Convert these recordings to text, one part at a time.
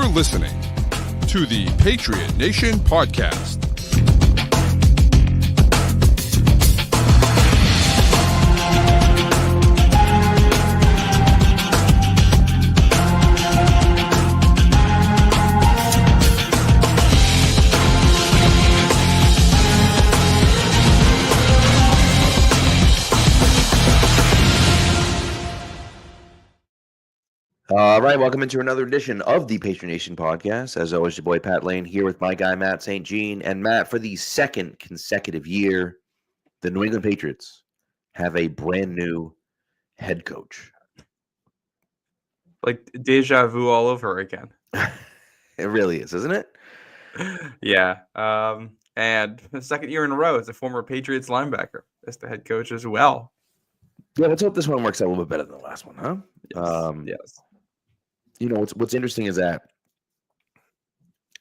You're listening to the Patriot Nation podcast. All right, welcome into another edition of the Patriot Nation podcast. As always, your boy Pat Lane here with my guy Matt St. Jean. And Matt, for the second consecutive year, the New England Patriots have a brand new head coach. Like deja vu all over again. It really is, isn't it? Yeah. And the second year in a row as a former Patriots linebacker as the head coach as well. Yeah, let's hope this one works out a little bit better than the last one, huh? Yes. You know, what's interesting is that,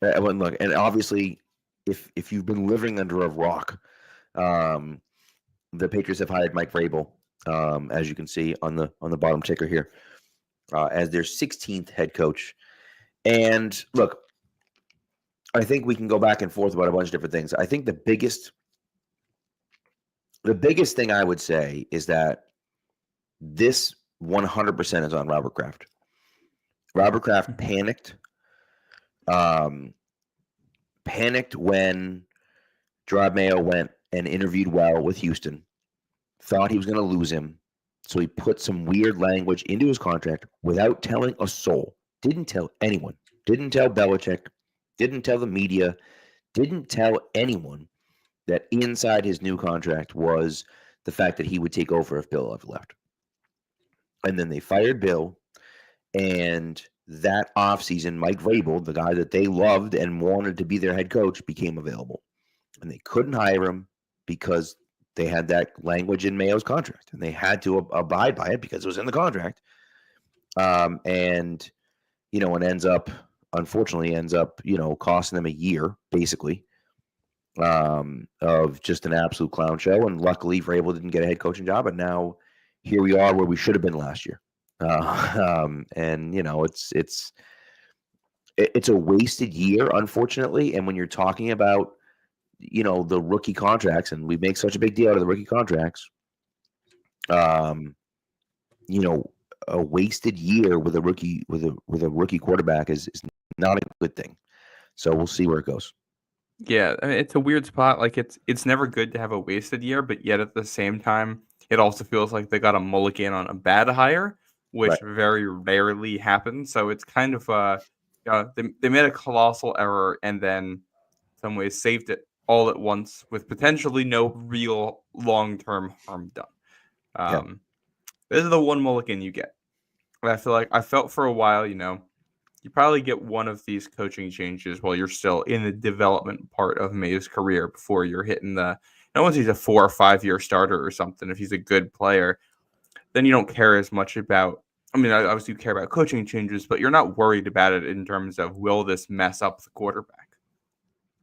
look, and obviously, if you've been living under a rock, the Patriots have hired Mike Vrabel, as you can see on the bottom ticker here, as their 16th head coach. And look, I think we can go back and forth about a bunch of different things. I think the biggest thing I would say is that this 100% is on Robert Kraft. Robert Kraft panicked when Gerard Mayo went and interviewed well with Houston, thought he was going to lose him, so he put some weird language into his contract without telling a soul. Didn't tell anyone. Didn't tell Belichick. Didn't tell the media. Didn't tell anyone that inside his new contract was the fact that he would take over if Bill ever left. And then they fired Bill. And that offseason, Mike Vrabel, the guy that they loved and wanted to be their head coach, became available. And they couldn't hire him because they had that language in Mayo's contract. And they had to abide by it because it was in the contract. And, you know, it unfortunately ends up, you know, costing them a year, basically, of just an absolute clown show. And luckily, Vrabel didn't get a head coaching job. And now here we are where we should have been last year. And you know, it's a wasted year, unfortunately. And when you're talking about, you know, the rookie contracts, and we make such a big deal out of the rookie contracts, you know, a wasted year with a rookie quarterback is not a good thing. So we'll see where it goes. Yeah, I mean, it's a weird spot. Like it's never good to have a wasted year, but yet at the same time, it also feels like they got a mulligan on a bad hire, which very rarely happens. So it's kind of they made a colossal error and then in some ways saved it all at once with potentially no real long-term harm done. This is the one mulligan you get. And I felt for a while, you know, you probably get one of these coaching changes while you're still in the development part of May's career before you're hitting once he's a 4 or 5 year starter or something, if he's a good player, then you don't care as much about, I mean, obviously you care about coaching changes, but you're not worried about it in terms of, will this mess up the quarterback?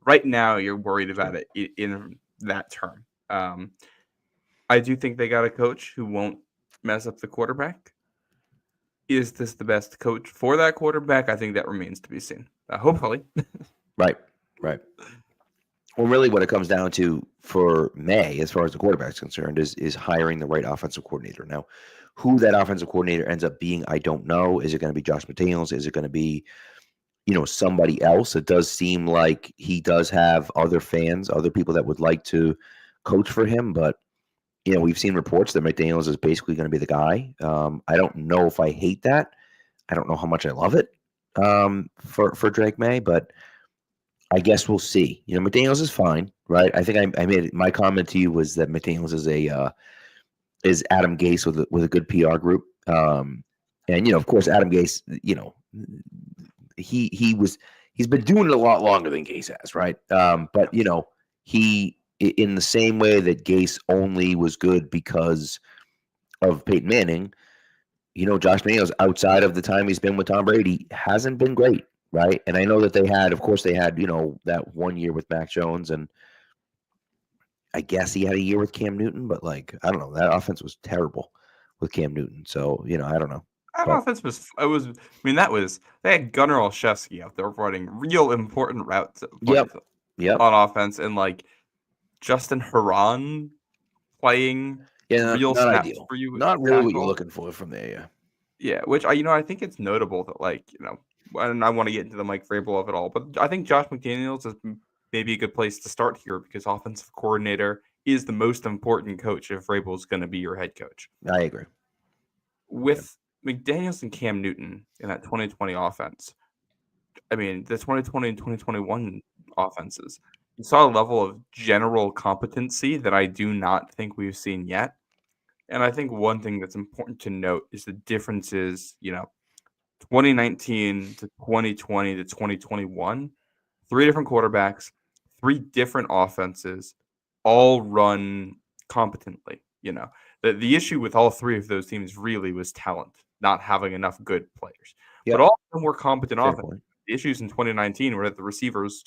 Right now, you're worried about it in that term. I do think they got a coach who won't mess up the quarterback. Is this the best coach for that quarterback? I think that remains to be seen. Hopefully. Right. Well, really what it comes down to for May, as far as the quarterback's concerned, is hiring the right offensive coordinator. Now, who that offensive coordinator ends up being, I don't know. Is it going to be Josh McDaniels? Is it going to be, you know, somebody else? It does seem like he does have other fans, other people that would like to coach for him. But, you know, we've seen reports that McDaniels is basically going to be the guy. I don't know if I hate that. I don't know how much I love it for Drake May, but I guess we'll see. You know, McDaniels is fine, right? I think I made my comment to you was that McDaniels is Adam Gase with a good PR group. And you know, of course, Adam Gase, you know, he's been doing it a lot longer than Gase has, right? But you know, he, in the same way that Gase only was good because of Peyton Manning, you know, Josh McDaniels, outside of the time he's been with Tom Brady, hasn't been great. Right. And I know that they had, you know, that 1 year with Mac Jones, and I guess he had a year with Cam Newton, but like, I don't know, that offense was terrible with Cam Newton. So, you know, I don't know. that offense was. It was. I mean, they had Gunnar Olszewski out there running real important routes. Yep. On offense, and like Justin Herron playing real not snaps ideal. for you. Not really what you're looking for from there. Yeah. Yeah, which I think it's notable that and I want to get into the Mike Vrabel of it all, but I think Josh McDaniels is maybe a good place to start here because offensive coordinator is the most important coach if Vrabel is going to be your head coach. I agree. With McDaniels and Cam Newton in that 2020 offense, I mean, the 2020 and 2021 offenses, you saw a level of general competency that I do not think we've seen yet. And I think one thing that's important to note is the differences, 2019 to 2020 to 2021, 3 different quarterbacks, 3 different offenses, all run competently. The issue with all 3 of those teams really was talent, not having enough good players. Yep. But all of them were competent Fair offenses. point. The issues in 2019 were that the receivers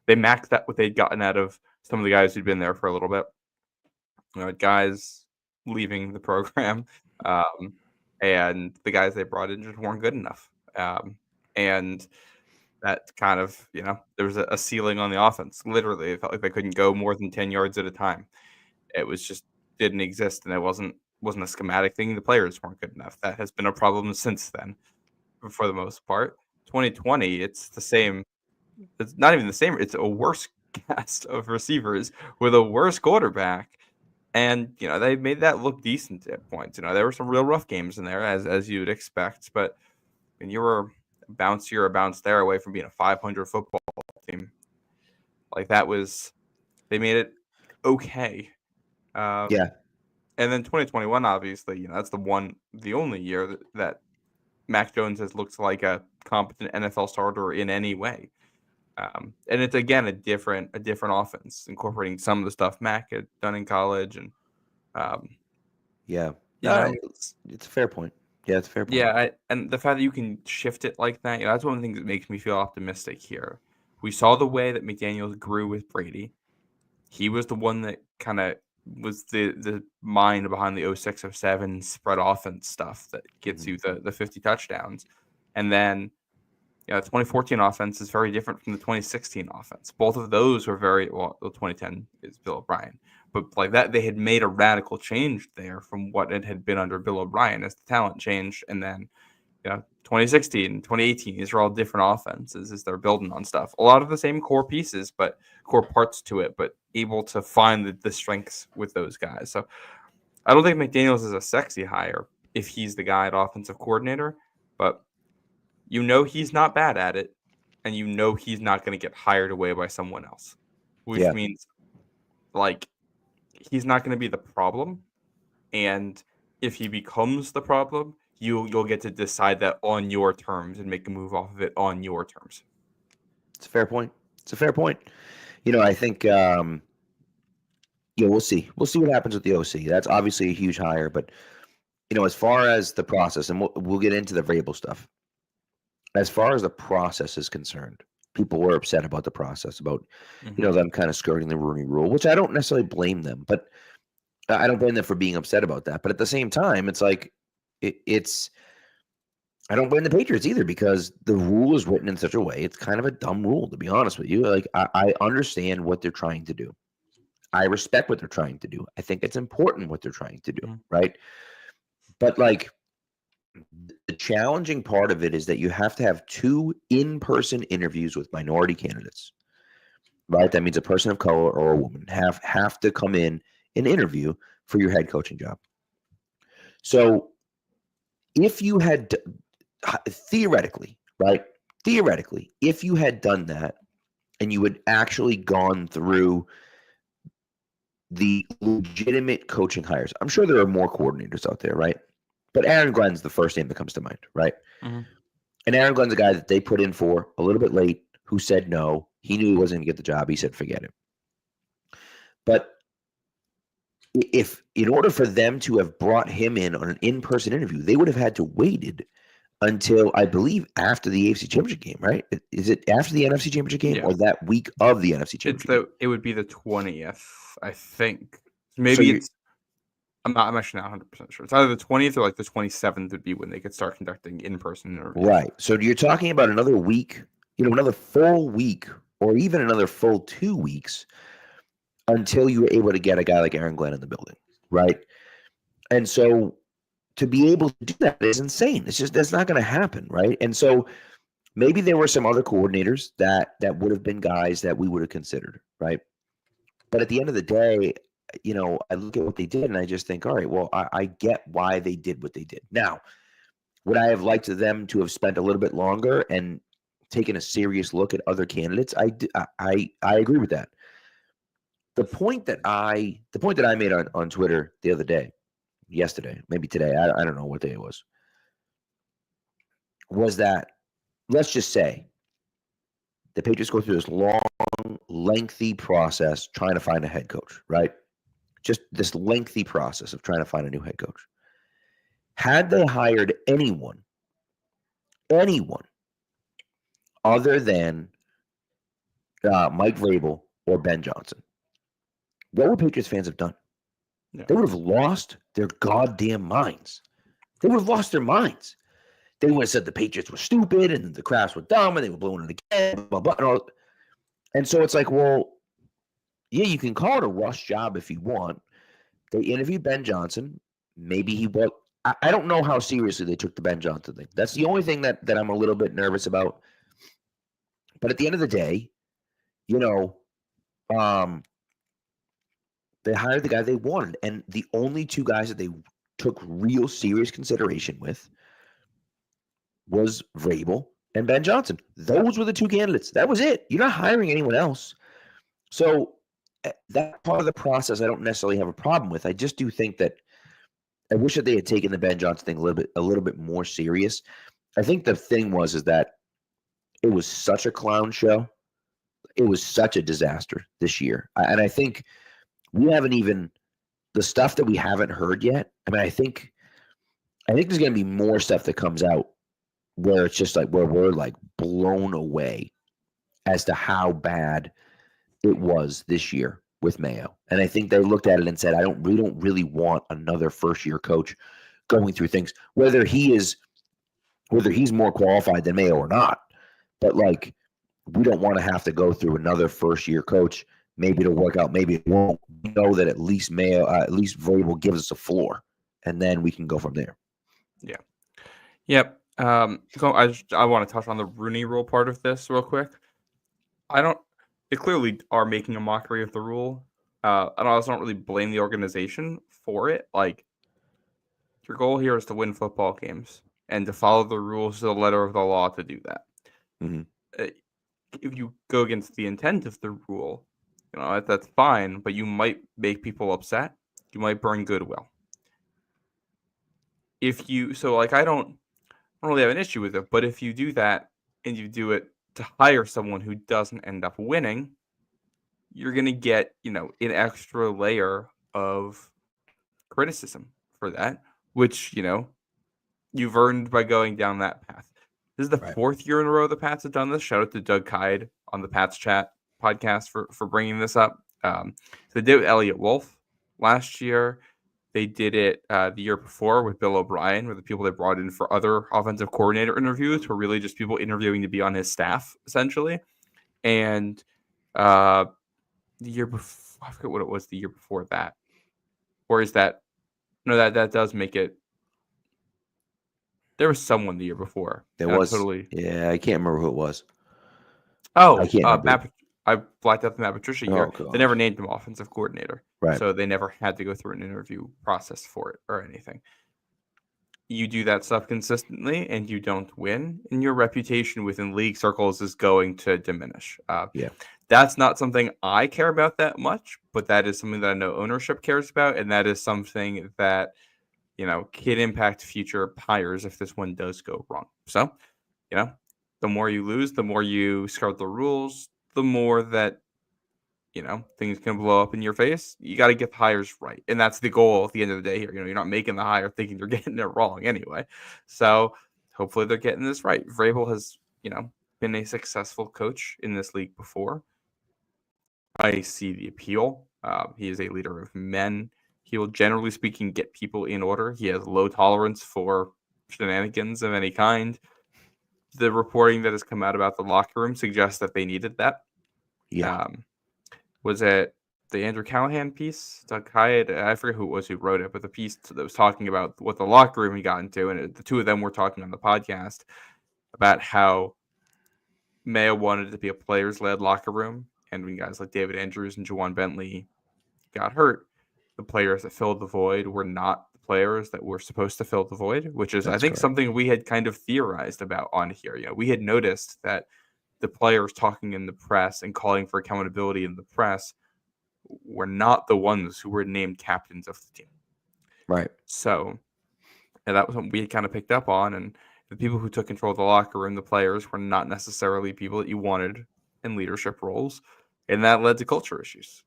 they maxed out what they'd gotten out of some of the guys who'd been there for a little bit. Guys leaving the program, and the guys they brought in just weren't good enough. And that kind of, there was a ceiling on the offense. Literally, it felt like they couldn't go more than 10 yards at a time. It was just didn't exist, and it wasn't a schematic thing. The players weren't good enough. That has been a problem since then, for the most part. 2020, it's the same. It's not even the same. It's a worse cast of receivers with a worse quarterback. And, they made that look decent at points. There were some real rough games in there, as you would expect. But when you were a bounce here, a bounce there away from being a 500 football team, like that they made it okay. Yeah. And then 2021, obviously, that's the only year that Mac Jones has looked like a competent NFL starter in any way. And it's again a different offense, incorporating some of the stuff Mac had done in college, and it's a fair point. Yeah, it's a fair point. Yeah, and the fact that you can shift it like that, that's one of the things that makes me feel optimistic here. We saw the way that McDaniels grew with Brady. He was the one that kind of was the mind behind the 06-07 spread offense stuff that gets you the 50 touchdowns, and then. The 2014 offense is very different from the 2016 offense. Both of those were the 2010 is Bill O'Brien. But like that, they had made a radical change there from what it had been under Bill O'Brien as the talent changed. And then, 2016, 2018, these are all different offenses as they're building on stuff. A lot of the same core pieces, but core parts to it, but able to find the strengths with those guys. So I don't think McDaniels is a sexy hire if he's the guy at offensive coordinator, but he's not bad at it, and he's not going to get hired away by someone else, which means, he's not going to be the problem, and if he becomes the problem, you'll get to decide that on your terms and make a move off of it on your terms. It's a fair point. I think, we'll see. We'll see what happens with the OC. That's obviously a huge hire, but, as far as the process, and we'll get into the Vrabel stuff. As far as the process is concerned, people were upset about the process, about them kind of skirting the Rooney Rule, which I don't necessarily blame them, but I don't blame them for being upset about that. But at the same time, it's like it's I don't blame the Patriots either, because the rule is written in such a way. It's kind of a dumb rule, to be honest with you. Like I understand what they're trying to do. I respect what they're trying to do. I think it's important what they're trying to do, right? But the challenging part of it is that you have to have 2 in-person interviews with minority candidates, right? That means a person of color or a woman have to come in and interview for your head coaching job. So if you had theoretically, if you had done that and you had actually gone through the legitimate coaching hires, I'm sure there are more coordinators out there, right? But Aaron Glenn's the first name that comes to mind, right? Mm-hmm. And Aaron Glenn's a guy that they put in for a little bit late, who said no. He knew he wasn't going to get the job. He said, forget it. But if in order for them to have brought him in on an in-person interview, they would have had to waited until, I believe, after the AFC Championship game, right? Is it after the NFC Championship game or that week of the NFC Championship game? It would be the 20th, I think. Maybe I'm actually not 100% sure. It's either the 20th or like the 27th would be when they could start conducting in-person interviews. Right. So you're talking about another week, another full week, or even another full 2 weeks until you were able to get a guy like Aaron Glenn in the building, right? And so to be able to do that is insane. It's just that's not going to happen, right? And so maybe there were some other coordinators that would have been guys that we would have considered, right? But at the end of the day, I look at what they did and I just think, all right, well, I get why they did what they did. Now, would I have liked them to have spent a little bit longer and taken a serious look at other candidates? I agree with that. The point that I made on Twitter the other day, yesterday, maybe today, I don't know what day it was that let's just say the Patriots go through this long, lengthy process trying to find a head coach, right? Just this lengthy process of trying to find a new head coach. Had they hired anyone other than Mike Vrabel or Ben Johnson, what would Patriots fans have done? Yeah. They would have lost their goddamn minds. They would have lost their minds. They would have said the Patriots were stupid and the Crafts were dumb and they were blowing it again, blah, blah, blah. And so it's like, well, yeah, you can call it a rush job if you want. They interviewed Ben Johnson. Maybe he was. I don't know how seriously they took the Ben Johnson thing. That's the only thing that I'm a little bit nervous about. But at the end of the day, they hired the guy they wanted. And the only two guys that they took real serious consideration with was Vrabel and Ben Johnson. Those were the two candidates. That was it. You're not hiring anyone else. So that part of the process I don't necessarily have a problem with. I just do think that I wish that they had taken the Ben Johnson thing a little bit more serious. I think the thing is that it was such a clown show. It was such a disaster this year. And I think we haven't even the stuff that we haven't heard yet. I mean, I think there's going to be more stuff that comes out where it's just like where we're like blown away as to how bad it was this year with Mayo. And I think they looked at it and said, we don't really want another first-year coach going through things, whether he's more qualified than Mayo or not. But like, we don't want to have to go through another first-year coach. Maybe it'll work out, maybe it won't. We know that at least Vrabel gives us a floor, and then we can go from there. Yeah. Yep. So I want to touch on the Rooney Rule part of this real quick. They clearly are making a mockery of the rule. And I also don't really blame the organization for it. Like, your goal here is to win football games and to follow the rules to the letter of the law to do that. Mm-hmm. If you go against the intent of the rule, that's fine, but you might make people upset. You might burn goodwill. I don't really have an issue with it, but if you do that and you do it to hire someone who doesn't end up winning, you're going to get, an extra layer of criticism for that, which, you've earned by going down that path. This is the fourth year in a row the Pats have done this. Shout out to Doug Kyde on the Pats Chat podcast for bringing this up. So they did it with Elliott Wolf last year. They did it the year before with Bill O'Brien, where the people they brought in for other offensive coordinator interviews were really just people interviewing to be on his staff, essentially. And the year before, I forget what it was the year before that. Or is that? No, that does make it. There was someone the year before. There was. Totally. Yeah, I can't remember who it was. Oh, I can't remember. I blacked out the Matt Patricia year. Oh, they never named him offensive coordinator. Right. So they never had to go through an interview process for it or anything. You do that stuff consistently and you don't win, and your reputation within league circles is going to diminish. That's not something I care about that much, but that is something that I know ownership cares about, and that is something that, can impact future hires if this one does go wrong. So, the more you lose, the more you skirt the rules, the more that, things can blow up in your face. You got to get the hires right. And that's the goal at the end of the day here. You're not making the hire thinking you're getting it wrong anyway. So hopefully they're getting this right. Vrabel has, been a successful coach in this league before. I see the appeal. He is a leader of men. He will, generally speaking, get people in order. He has low tolerance for shenanigans of any kind. The reporting that has come out about the locker room suggests that they needed that. Yeah. Was it the Andrew Callahan piece? Doug Hyatt? I forget who it was who wrote it, but the piece that was talking about what the locker room he got into, and the two of them were talking on the podcast about how Mayo wanted it to be a players-led locker room, and when guys like David Andrews and Juwan Bentley got hurt, the players that filled the void were not the players that were supposed to fill the void, which is, I think, something we had kind of theorized about on here. We had noticed that the players talking in the press and calling for accountability in the press were not the ones who were named captains of the team. Right. So, and that was what we had kind of picked up on, and the people who took control of the locker room, the players, were not necessarily people that you wanted in leadership roles, and that led to culture issues.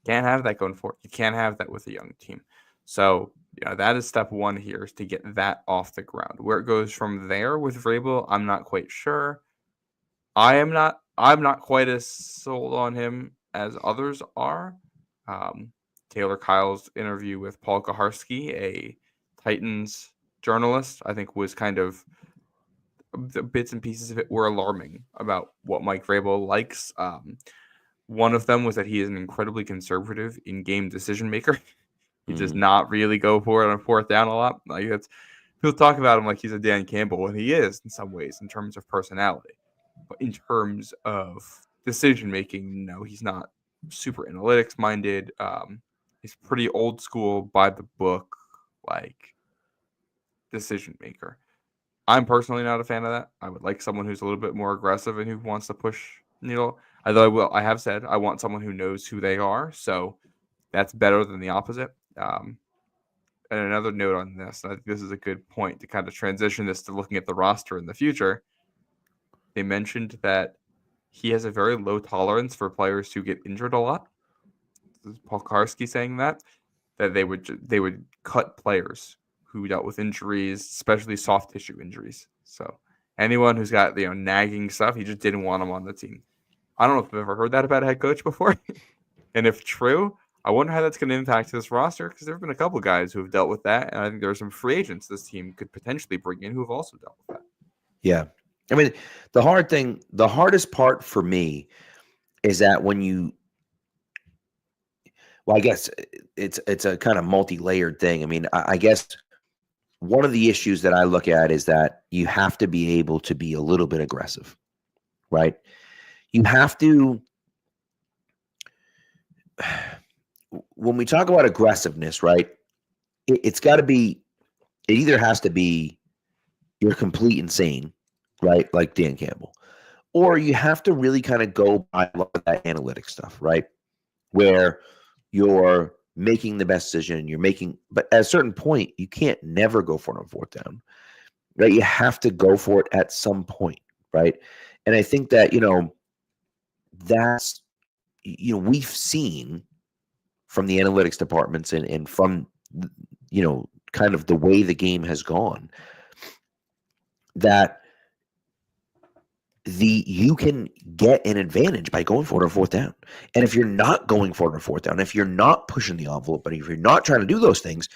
Can't have that going forward. You can't have that with a young team. So, that is step one here, is to get that off the ground. Where it goes from there with Vrabel, I'm not quite sure. I'm not quite as sold on him as others are. Taylor Kyle's interview with Paul Kaharski, a Titans journalist, I think was kind of, the bits and pieces of it were alarming about what Mike Vrabel likes. One of them was that he is an incredibly conservative in-game decision maker. He does not really go for it on fourth down a lot. Like, people talk about him like he's a Dan Campbell, and he is in some ways in terms of personality. But in terms of decision making, no, he's not super analytics minded. He's pretty old school, by the book, like, decision maker. I'm personally not a fan of that. I would like someone who's a little bit more aggressive and who wants to push needle. Although I have said I want someone who knows who they are, so that's better than the opposite. And another note on this, I think this is a good point to kind of transition this to looking at the roster in the future. They mentioned that he has a very low tolerance for players who get injured a lot. This is Paul Karski saying that they would cut players who dealt with injuries, especially soft tissue injuries. So anyone who's got nagging stuff, he just didn't want them on the team. I don't know if I've ever heard that about a head coach before. And if true, I wonder how that's going to impact this roster, because there have been a couple guys who have dealt with that, and I think there are some free agents this team could potentially bring in who have also dealt with that. Yeah. I mean, the hardest part for me is that I guess it's a kind of multi-layered thing. I mean, I guess one of the issues that I look at is that you have to be able to be a little bit aggressive, right? You have to, when we talk about aggressiveness, right, it either has to be you're complete insane, right, like Dan Campbell, or you have to really kind of go by a lot of that analytic stuff, right, where you're making the best decision, but at a certain point, you can't never go for it on fourth down, right? You have to go for it at some point, right? And I think that, that's, we've seen from the analytics departments and from, kind of the way the game has gone, that you can get an advantage by going for it on fourth down. And if you're not going for it on fourth down, if you're not pushing the envelope, but if you're not trying to do those things,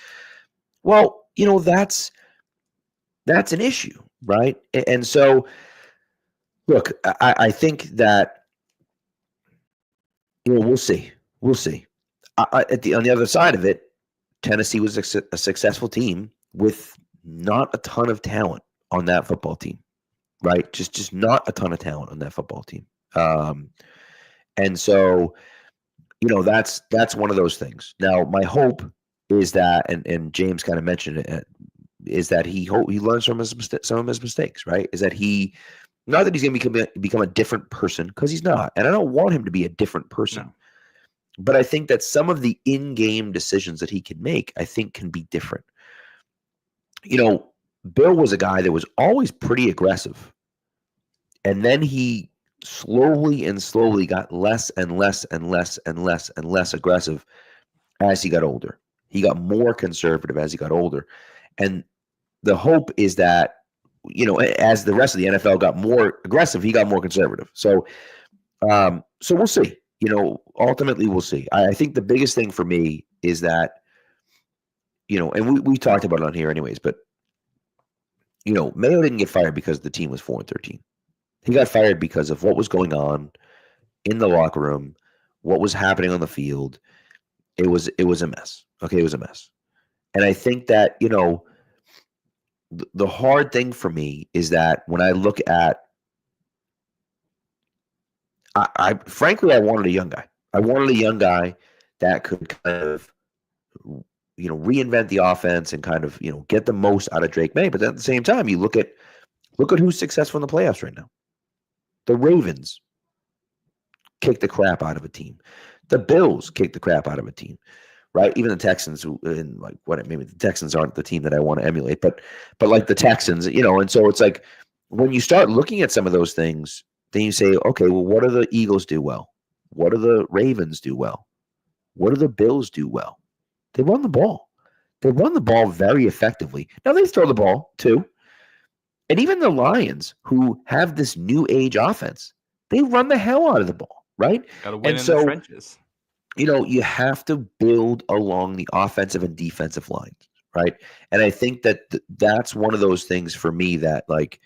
well, that's an issue, right? And so, look, I think that, we'll see. On the other side of it, Tennessee was a successful team with not a ton of talent on that football team. Right, just not a ton of talent on that football team, and so that's one of those things. Now, my hope is that, and James kind of mentioned it, is that he learns from some of his mistakes. Right, is that not that he's going to become a different person, because he's not, and I don't want him to be a different person. No. But I think that some of the in-game decisions that he can make, I think, can be different. Bill was a guy that was always pretty aggressive. And then he slowly got less and less and less and less and less aggressive as he got older. He got more conservative as he got older. And the hope is that, as the rest of the NFL got more aggressive, he got more conservative. So we'll see. Ultimately we'll see. I think the biggest thing for me is that, and we talked about it on here anyways, but, Mayo didn't get fired because the team was 4-13. He got fired because of what was going on in the locker room, what was happening on the field. It was a mess. Okay, it was a mess. And I think that, the hard thing for me is that when I look at, I frankly, I wanted a young guy. I wanted a young guy that could kind of, reinvent the offense and kind of, get the most out of Drake May. But at the same time, you look at who's successful in the playoffs right now. The Ravens kick the crap out of a team. The Bills kick the crap out of a team, right? Even the Texans, maybe the Texans aren't the team that I want to emulate, but like the Texans, and so it's like when you start looking at some of those things, then you say, okay, well, what do the Eagles do well? What do the Ravens do well? What do the Bills do well? They run the ball. They run the ball very effectively. Now they throw the ball too. And even the Lions, who have this new age offense, they run the hell out of the ball, right? Got to win in the trenches. You have to build along the offensive and defensive lines, right? And I think that that's one of those things for me that, like,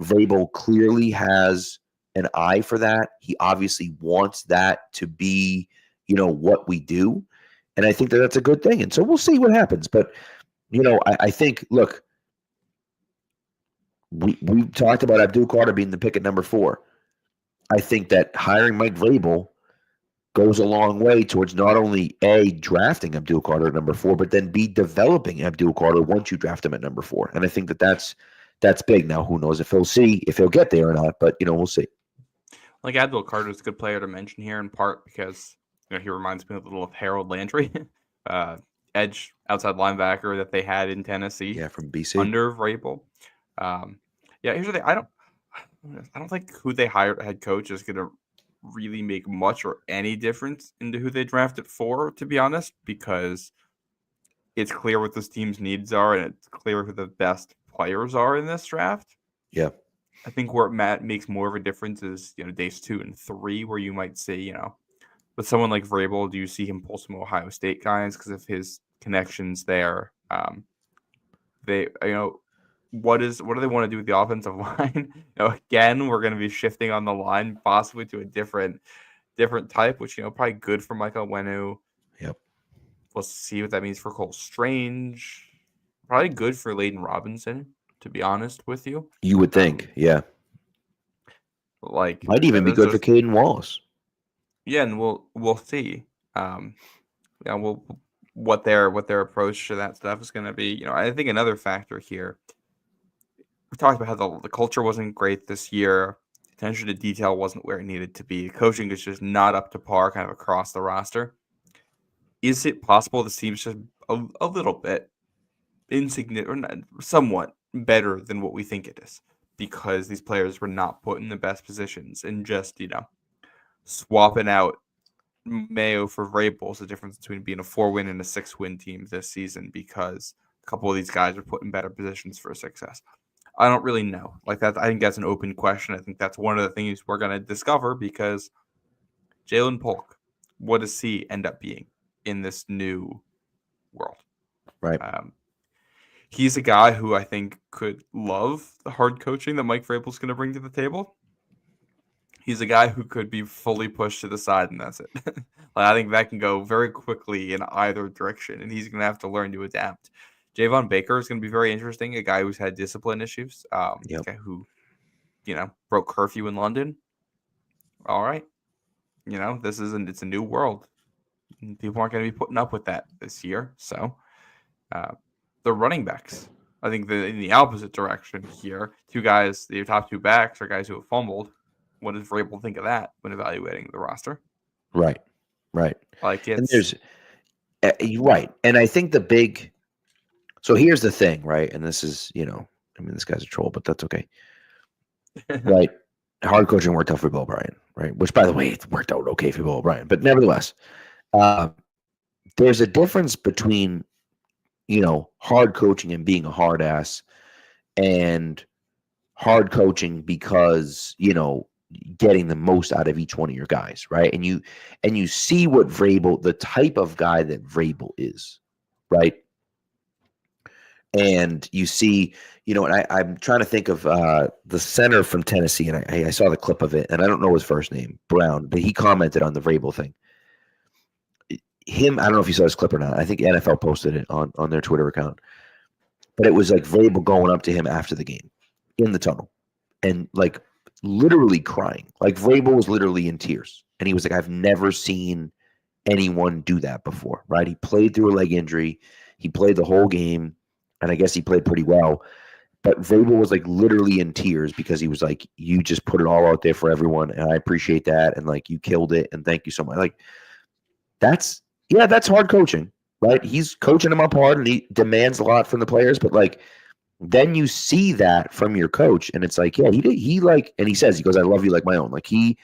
Vrabel clearly has an eye for that. He obviously wants that to be, what we do. And I think that that's a good thing. And so we'll see what happens. But, I think, look, we talked about Abdul Carter being the pick at number 4. I think that hiring Mike Vrabel goes a long way towards not only A, drafting Abdul Carter at number 4, but then B, developing Abdul Carter once you draft him at number 4. And I think that that's big. Now, who knows if he'll get there or not, but, we'll see. Like, Abdul Carter is a good player to mention here, in part because he reminds me a little of Harold Landry, edge outside linebacker that they had in Tennessee. Yeah, from BC. Under Vrabel. Here's the thing. I don't think who they hired head coach is going to really make much or any difference into who they drafted for, to be honest, because it's clear what this team's needs are and it's clear who the best players are in this draft. Yeah. I think where it makes more of a difference is, days 2 and 3, where you might say, with someone like Vrabel, do you see him pull some Ohio State guys because of his connections there? What do they want to do with the offensive line? Again, we're going to be shifting on the line possibly to a different type, which, probably good for Michael Wenu. Yep. We'll see what that means for Cole Strange. Probably good for Layden Robinson, to be honest with you. You would think, yeah. Like, might even be good for Caden Wallace. Yeah, and we'll see. What their approach to that stuff is going to be. I think another factor here. We talked about how the culture wasn't great this year. Attention to detail wasn't where it needed to be. Coaching is just not up to par, kind of across the roster. Is it possible this team's just a little bit insignificant, somewhat better than what we think it is, because these players were not put in the best positions, and just swapping out Mayo for Vrabel is the difference between being a 4-win and a 6-win team this season, because a couple of these guys are put in better positions for success. I don't really know. Like that, I think that's an open question. I think that's one of the things we're going to discover, because Jalen Polk, what does he end up being in this new world? Right. He's a guy who I think could love the hard coaching that Mike Vrabel's going to bring to the table. He's a guy who could be fully pushed to the side, and that's it. I think that can go very quickly in either direction, and he's going to have to learn to adapt. Javon Baker is going to be very interesting, a guy who's had discipline issues, a guy who, broke curfew in London. All right. It's a new world. People aren't going to be putting up with that this year. So the running backs, I think in the opposite direction here, your top 2 backs are guys who have fumbled. What does Vrabel think of that when evaluating the roster? Right. Like, and there's right. And I think so here's the thing, right? And this is, this guy's a troll, but that's okay. Right. Hard coaching worked out for Bill O'Brien, right? Which, by the way, it worked out okay for Bill O'Brien. But nevertheless, there's a difference between, hard coaching and being a hard ass, and hard coaching because, getting the most out of each one of your guys, right? And you see what Vrabel, the type of guy that Vrabel is, right? And you see, and I'm trying to think of the center from Tennessee, and I saw the clip of it, and I don't know his first name, Brown, but he commented on the Vrabel thing. I don't know if you saw his clip or not. I think NFL posted it on their Twitter account. But it was like Vrabel going up to him after the game in the tunnel and like literally crying. Like Vrabel was literally in tears. And he was like, I've never seen anyone do that before, right? He played through a leg injury. He played the whole game. And I guess he played pretty well. But Vrabel was like literally in tears because he was like, you just put it all out there for everyone. And I appreciate that. And like, you killed it. And thank you so much. Like, that's hard coaching, right? He's coaching them up hard and he demands a lot from the players. But like, then you see that from your coach. And it's like, yeah, he like, and he says, he goes, I love you like my own. Like he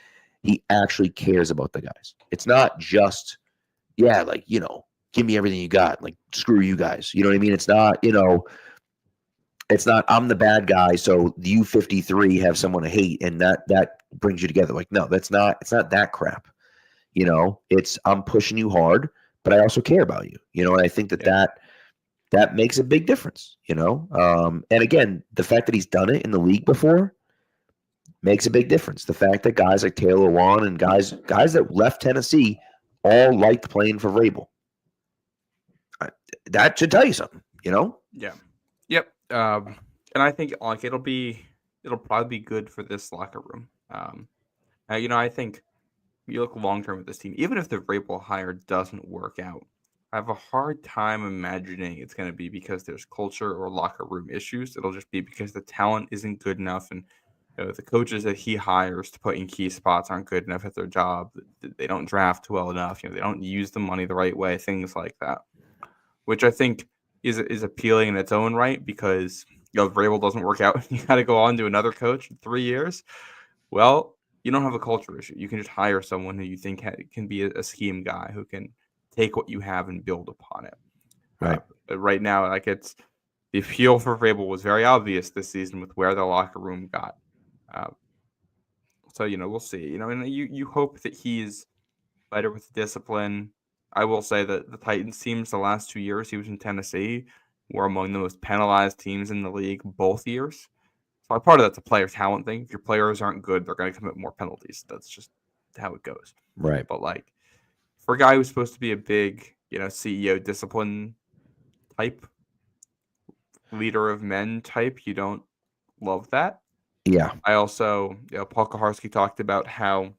actually cares about the guys. It's not just, yeah, like, give me everything you got. Like, screw you guys. You know what I mean? It's not, it's not, I'm the bad guy, so you 53 have someone to hate, and that brings you together. Like, no, it's not that crap. It's I'm pushing you hard, but I also care about you. And I think that makes a big difference, And again, the fact that he's done it in the league before makes a big difference. The fact that guys like Taylor Lewan and guys that left Tennessee all liked playing for Vrabel. That should tell you something, Yeah. Yep. And I think like it'll probably be good for this locker room. I think you look long term with this team, even if the Vrabel hire doesn't work out, I have a hard time imagining it's going to be because there's culture or locker room issues. It'll just be because the talent isn't good enough, and the coaches that he hires to put in key spots aren't good enough at their job. They don't draft well enough. They don't use the money the right way. Things like that, which I think is appealing in its own right because if Vrabel doesn't work out, you got to go on to another coach in 3 years. Well, you don't have a culture issue. You can just hire someone who you think can be a scheme guy who can take what you have and build upon it. Right. Right now, like the appeal for Vrabel was very obvious this season with where the locker room got. So we'll see. And you hope that he's better with discipline. I will say that the Titans teams the last 2 years he was in Tennessee were among the most penalized teams in the league both years. So part of that's a player talent thing. If your players aren't good, they're going to commit more penalties. That's just how it goes. Right. But like for a guy who's supposed to be a big, CEO discipline type, leader of men type, you don't love that. Yeah. I also, Paul Kaharski talked about how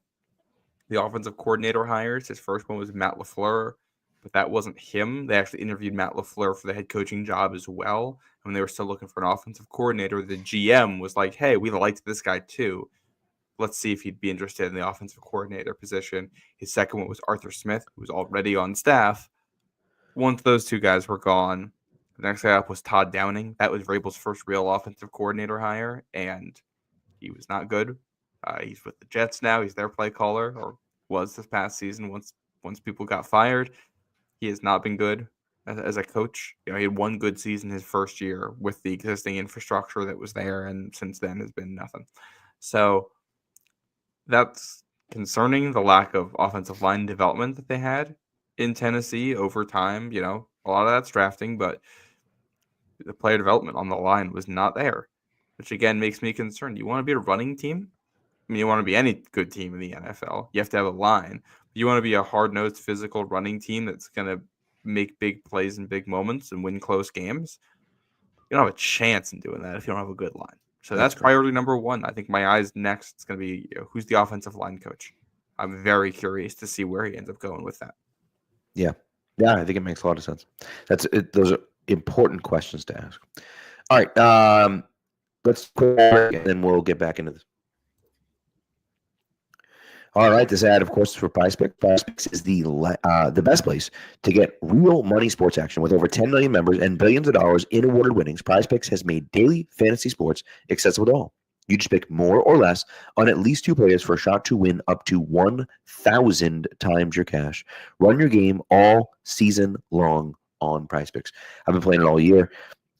the offensive coordinator hires. His first one was Matt LaFleur, but that wasn't him. They actually interviewed Matt LaFleur for the head coaching job as well. And when they were still looking for an offensive coordinator, the GM was like, hey, we liked this guy too. Let's see if he'd be interested in the offensive coordinator position. His second one was Arthur Smith, who was already on staff. Once those two guys were gone, the next guy up was Todd Downing. That was Vrabel's first real offensive coordinator hire, and he was not good. He's with the Jets now. He's their play caller, or was this past season once people got fired. He has not been good as a coach. He had one good season his first year with the existing infrastructure that was there, and since then has been nothing. So that's concerning, the lack of offensive line development that they had in Tennessee over time. A lot of that's drafting, but the player development on the line was not there, which again makes me concerned. You want to be a running team? I mean, you want to be any good team in the NFL. You have to have a line. You want to be a hard-nosed, physical running team that's going to make big plays in big moments and win close games. You don't have a chance in doing that if you don't have a good line. So that's priority number one. I think my eyes next is going to be who's the offensive line coach. I'm very curious to see where he ends up going with that. Yeah, I think it makes a lot of sense. Those are important questions to ask. All right, let's quick and then we'll get back into this. All right, this ad, of course, is for PrizePicks. PrizePicks is the best place to get real money sports action. With over 10 million members and billions of dollars in awarded winnings, PrizePicks has made daily fantasy sports accessible to all. You just pick more or less on at least two players for a shot to win up to 1,000 times your cash. Run your game all season long on PrizePicks. I've been playing it all year.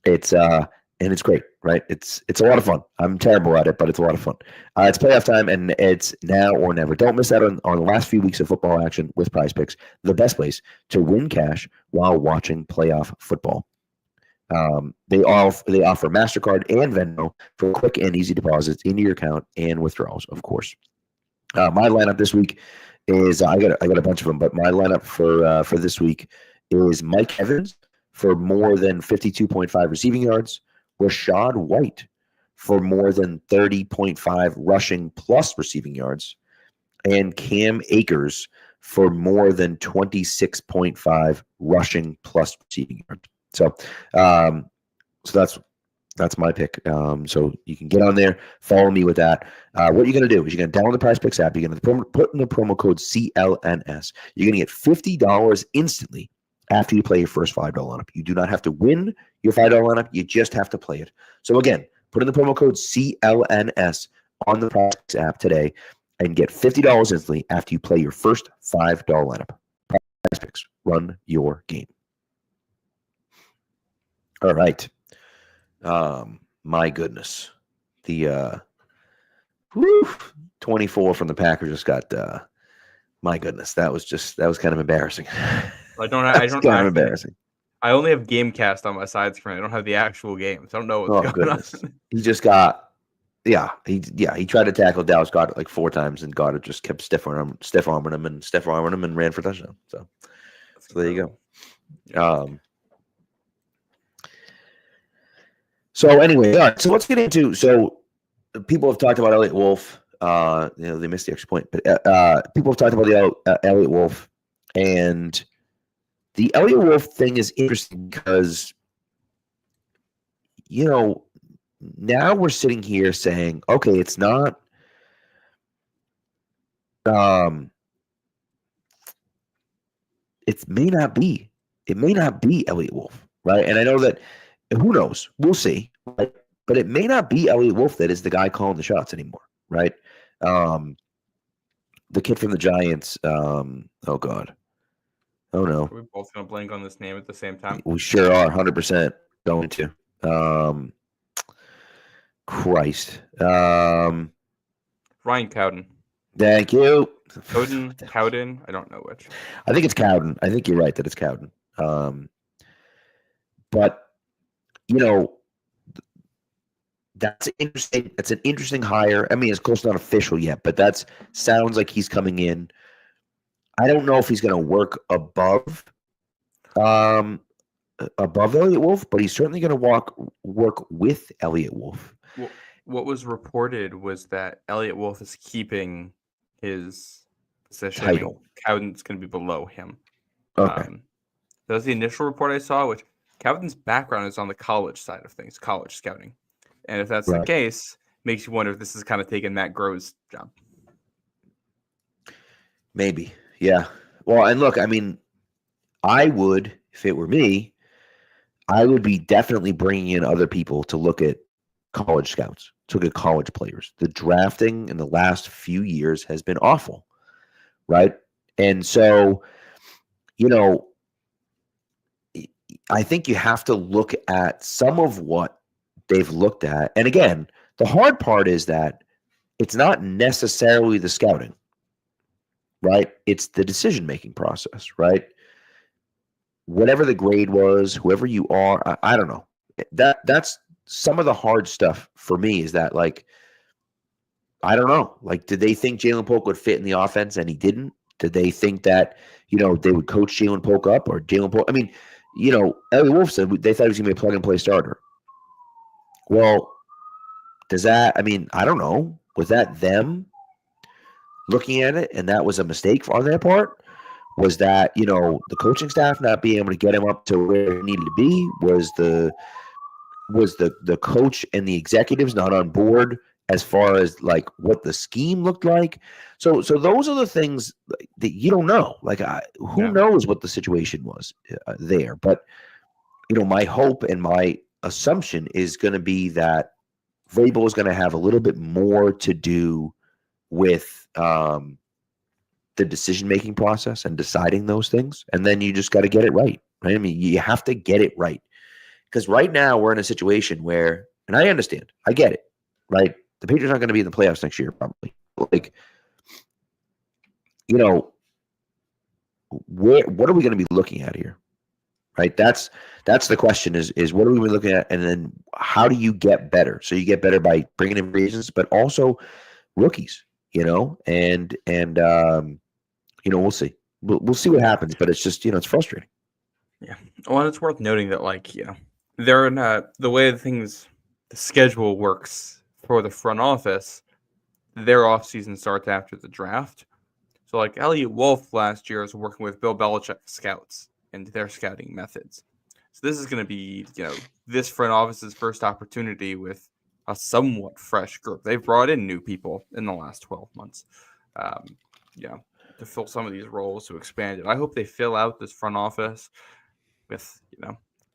It's and it's great, right? It's a lot of fun. I'm terrible at it, but it's a lot of fun. It's playoff time, and it's now or never. Don't miss out on the last few weeks of football action with Prize Picks, the best place to win cash while watching playoff football. They offer MasterCard and Venmo for quick and easy deposits into your account and withdrawals, of course. My lineup this week is I got a bunch of them, but my lineup for this week is Mike Evans for more than 52.5 receiving yards, Rashad White for more than 30.5 rushing plus receiving yards, and Cam Akers for more than 26.5 rushing plus receiving yards. So that's my pick. So you can get on there, follow me with that. What you're going to do is you're going to download the Prize Picks app. You're going to put in the promo code CLNS. You're going to get $50 instantly after you play your first $5 lineup. You do not have to win your $5 lineup. You just have to play it. So again, put in the promo code CLNS on the Prize Picks app today and get $50 instantly after you play your first $5 lineup. Prize Picks, run your game. All right. My goodness. The 24 from the Packers just got my goodness. That was kind of embarrassing. I don't kind of embarrassing. I only have GameCast on my side screen. I don't have the actual game. So I don't know what's going on. He just got he tried to tackle Dallas Goedert like 4 times, and Goddard just kept stiff arming him and ran for a touchdown. So there you go. So anyway, all right. So let's get into. So people have talked about Elliott Wolf. They missed the extra point, but people have talked about the Elliott Wolf, and the Elliott Wolf thing is interesting because now we're sitting here saying, okay, it's not. It may not be Elliott Wolf, right? And I know that. Who knows? We'll see. Right? But it may not be Elliott Wolf that is the guy calling the shots anymore, right? The kid from the Giants. Oh God. Oh no. Are we both gonna blank on this name at the same time? We sure are. 100% going to. Christ. Ryan Cowden. Thank you. Cowden. I don't know which. I think it's Cowden. I think you're right that it's Cowden. But that's interesting. That's an interesting hire. I mean, it's close, not official yet, but that sounds like he's coming in. I don't know if he's going to work above Elliott Wolf, but he's certainly going to work with Elliott Wolf. Well, what was reported was that Elliott Wolf is keeping his position. Title. Cowden's going to be below him. Okay. That was the initial report I saw, which Cowden's background is on the college side of things, college scouting. And if that's the case, makes you wonder if this is kind of taking Matt Groh's job. Maybe. Yeah. Well, and look, I mean, I would, if it were me, I would be definitely bringing in other people to look at college scouts, to look at college players. The drafting in the last few years has been awful, right? And so, I think you have to look at some of what they've looked at. And again, the hard part is that it's not necessarily the scouting, right? It's the decision-making process, right? Whatever the grade was, whoever you are, I don't know. That's some of the hard stuff for me is that, like, I don't know. Like, did they think Jalen Polk would fit in the offense and he didn't? Did they think that, they would coach Jalen Polk up or Jalen Polk? I mean, Elliott Wolf said they thought he was going to be a plug-and-play starter. Well, I don't know. Was that them looking at it and that was a mistake on their part? Was that, the coaching staff not being able to get him up to where he needed to be? Was the coach and the executives not on board as far as like what the scheme looked like? So those are the things that you don't know. Like, who knows what the situation was there? But my hope and my assumption is going to be that Vrabel is going to have a little bit more to do with the decision-making process and deciding those things. And then you just got to get it right. I mean, you have to get it right Because right now we're in a situation where, and I understand, I get it, right? The Patriots aren't going to be in the playoffs next year, probably. Like, what are we going to be looking at here? Right? That's the question is what are we looking at? And then how do you get better? So you get better by bringing in reasons, but also rookies, and we'll see. We'll see what happens, but it's just, it's frustrating. Yeah. Well, it's worth noting that, they're not the way the schedule works for the front office. Their offseason starts after the draft. So, Elliot Wolf last year is working with Bill Belichick scouts and their scouting methods. So this is going to be, this front office's first opportunity with a somewhat fresh group. They've brought in new people in the last 12 months, to fill some of these roles, to expand it. I hope they fill out this front office with,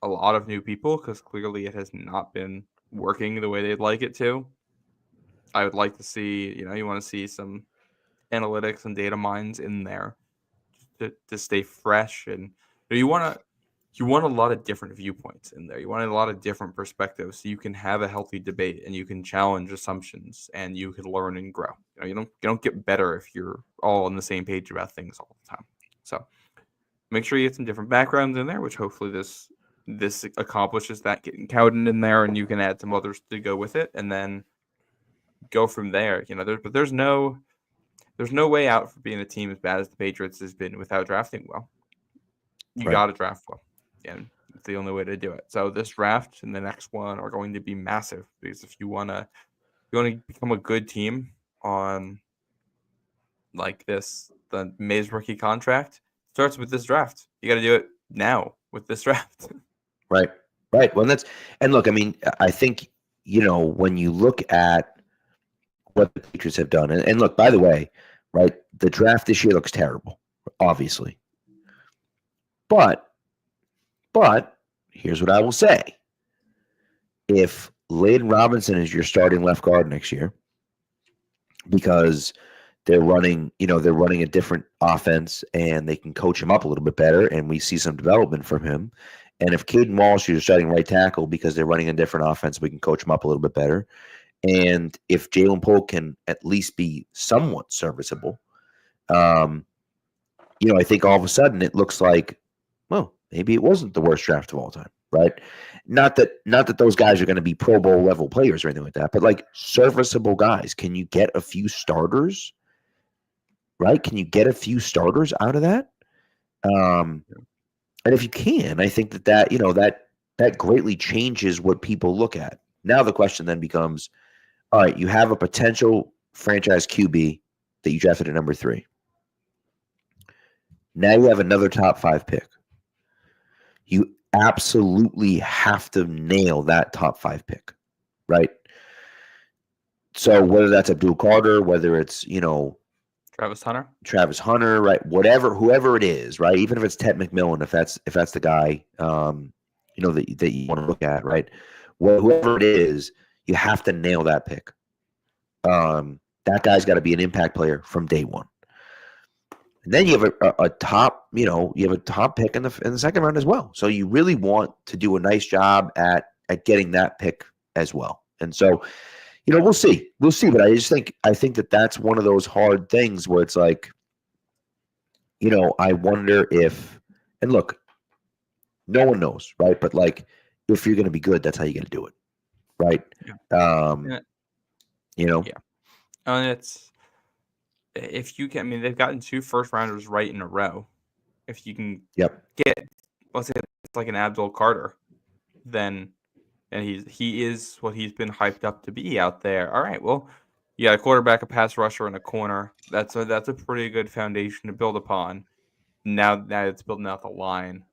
a lot of new people, because clearly it has not been working the way they'd like it to. I would like to see, you want to see some analytics and data mines in there to stay fresh, and you want a lot of different viewpoints in there. You want a lot of different perspectives, so you can have a healthy debate and you can challenge assumptions and you can learn and grow. You don't get better if you're all on the same page about things all the time. So make sure you get some different backgrounds in there, which hopefully this accomplishes that, getting Cowden in there, and you can add some others to go with it, and then go from there. There's no way out for being a team as bad as the Patriots has been without drafting well. You got to draft well, and it's the only way to do it. So this draft and the next one are going to be massive, because if you want to become a good team on the Mays rookie contract starts with this draft. You got to do it now with this draft. Right. Well, look, I mean, I think, when you look at what the Patriots have done, and look, by the way, right, the draft this year looks terrible, obviously. But here's what I will say. If Layden Robinson is your starting left guard next year, because they're running a different offense and they can coach him up a little bit better, and we see some development from him. And if Caden Walsh is your starting right tackle because they're running a different offense, we can coach him up a little bit better. And if Jalen Polk can at least be somewhat serviceable, I think all of a sudden it looks like, well, maybe it wasn't the worst draft of all time, right? Not that those guys are going to be Pro Bowl level players or anything like that, but serviceable guys. Can you get a few starters, right? Can you get a few starters out of that? And if you can, I think that greatly changes what people look at. Now the question then becomes, all right, you have a potential franchise QB that you drafted at number 3. Now you have another top 5 pick. You absolutely have to nail that top 5 pick, right? So whether that's Abdul Carter, whether it's, Travis Hunter, right? Whoever it is, right? Even if it's Ted McMillan, if that's the guy, that you want to look at, right? Whoever it is, you have to nail that pick. That guy's got to be an impact player from day one. And then you have a top, you have a top pick in the second round as well. So you really want to do a nice job at getting that pick as well. And so, we'll see, but I think that that's one of those hard things where it's like, I wonder if, and look, no one knows, right? But if you're going to be good, that's how you got to do it, right? Yeah. Yeah. And it's, if you can, I mean, they've gotten 2 first rounders right in a row. If you can get, let's say it's like an Abdul Carter, then, and he is what he's been hyped up to be out there. All right, well, you got a quarterback, a pass rusher, and a corner. That's a pretty good foundation to build upon. Now it's building out the line.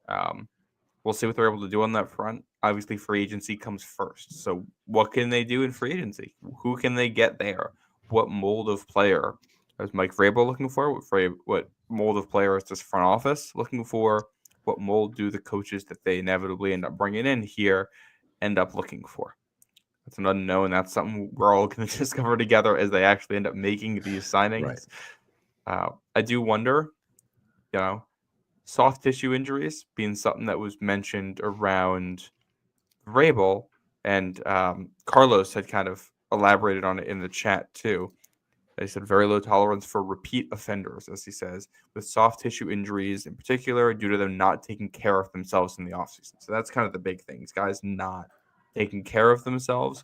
We'll see what they're able to do on that front. Obviously, free agency comes first. So what can they do in free agency? Who can they get there? What mold of player is Mike Vrabel looking for? What mold of player is this front office looking for? What mold do the coaches that they inevitably end up bringing in here end up looking for? That's an unknown. That's something we're all going to discover together as they actually end up making these signings. Right. I do wonder, soft tissue injuries being something that was mentioned around Vrabel and Carlos had kind of elaborated on it in the chat too. They said very low tolerance for repeat offenders, as he says, with soft tissue injuries in particular due to them not taking care of themselves in the offseason. So that's kind of the big thing. These guys not taking care of themselves.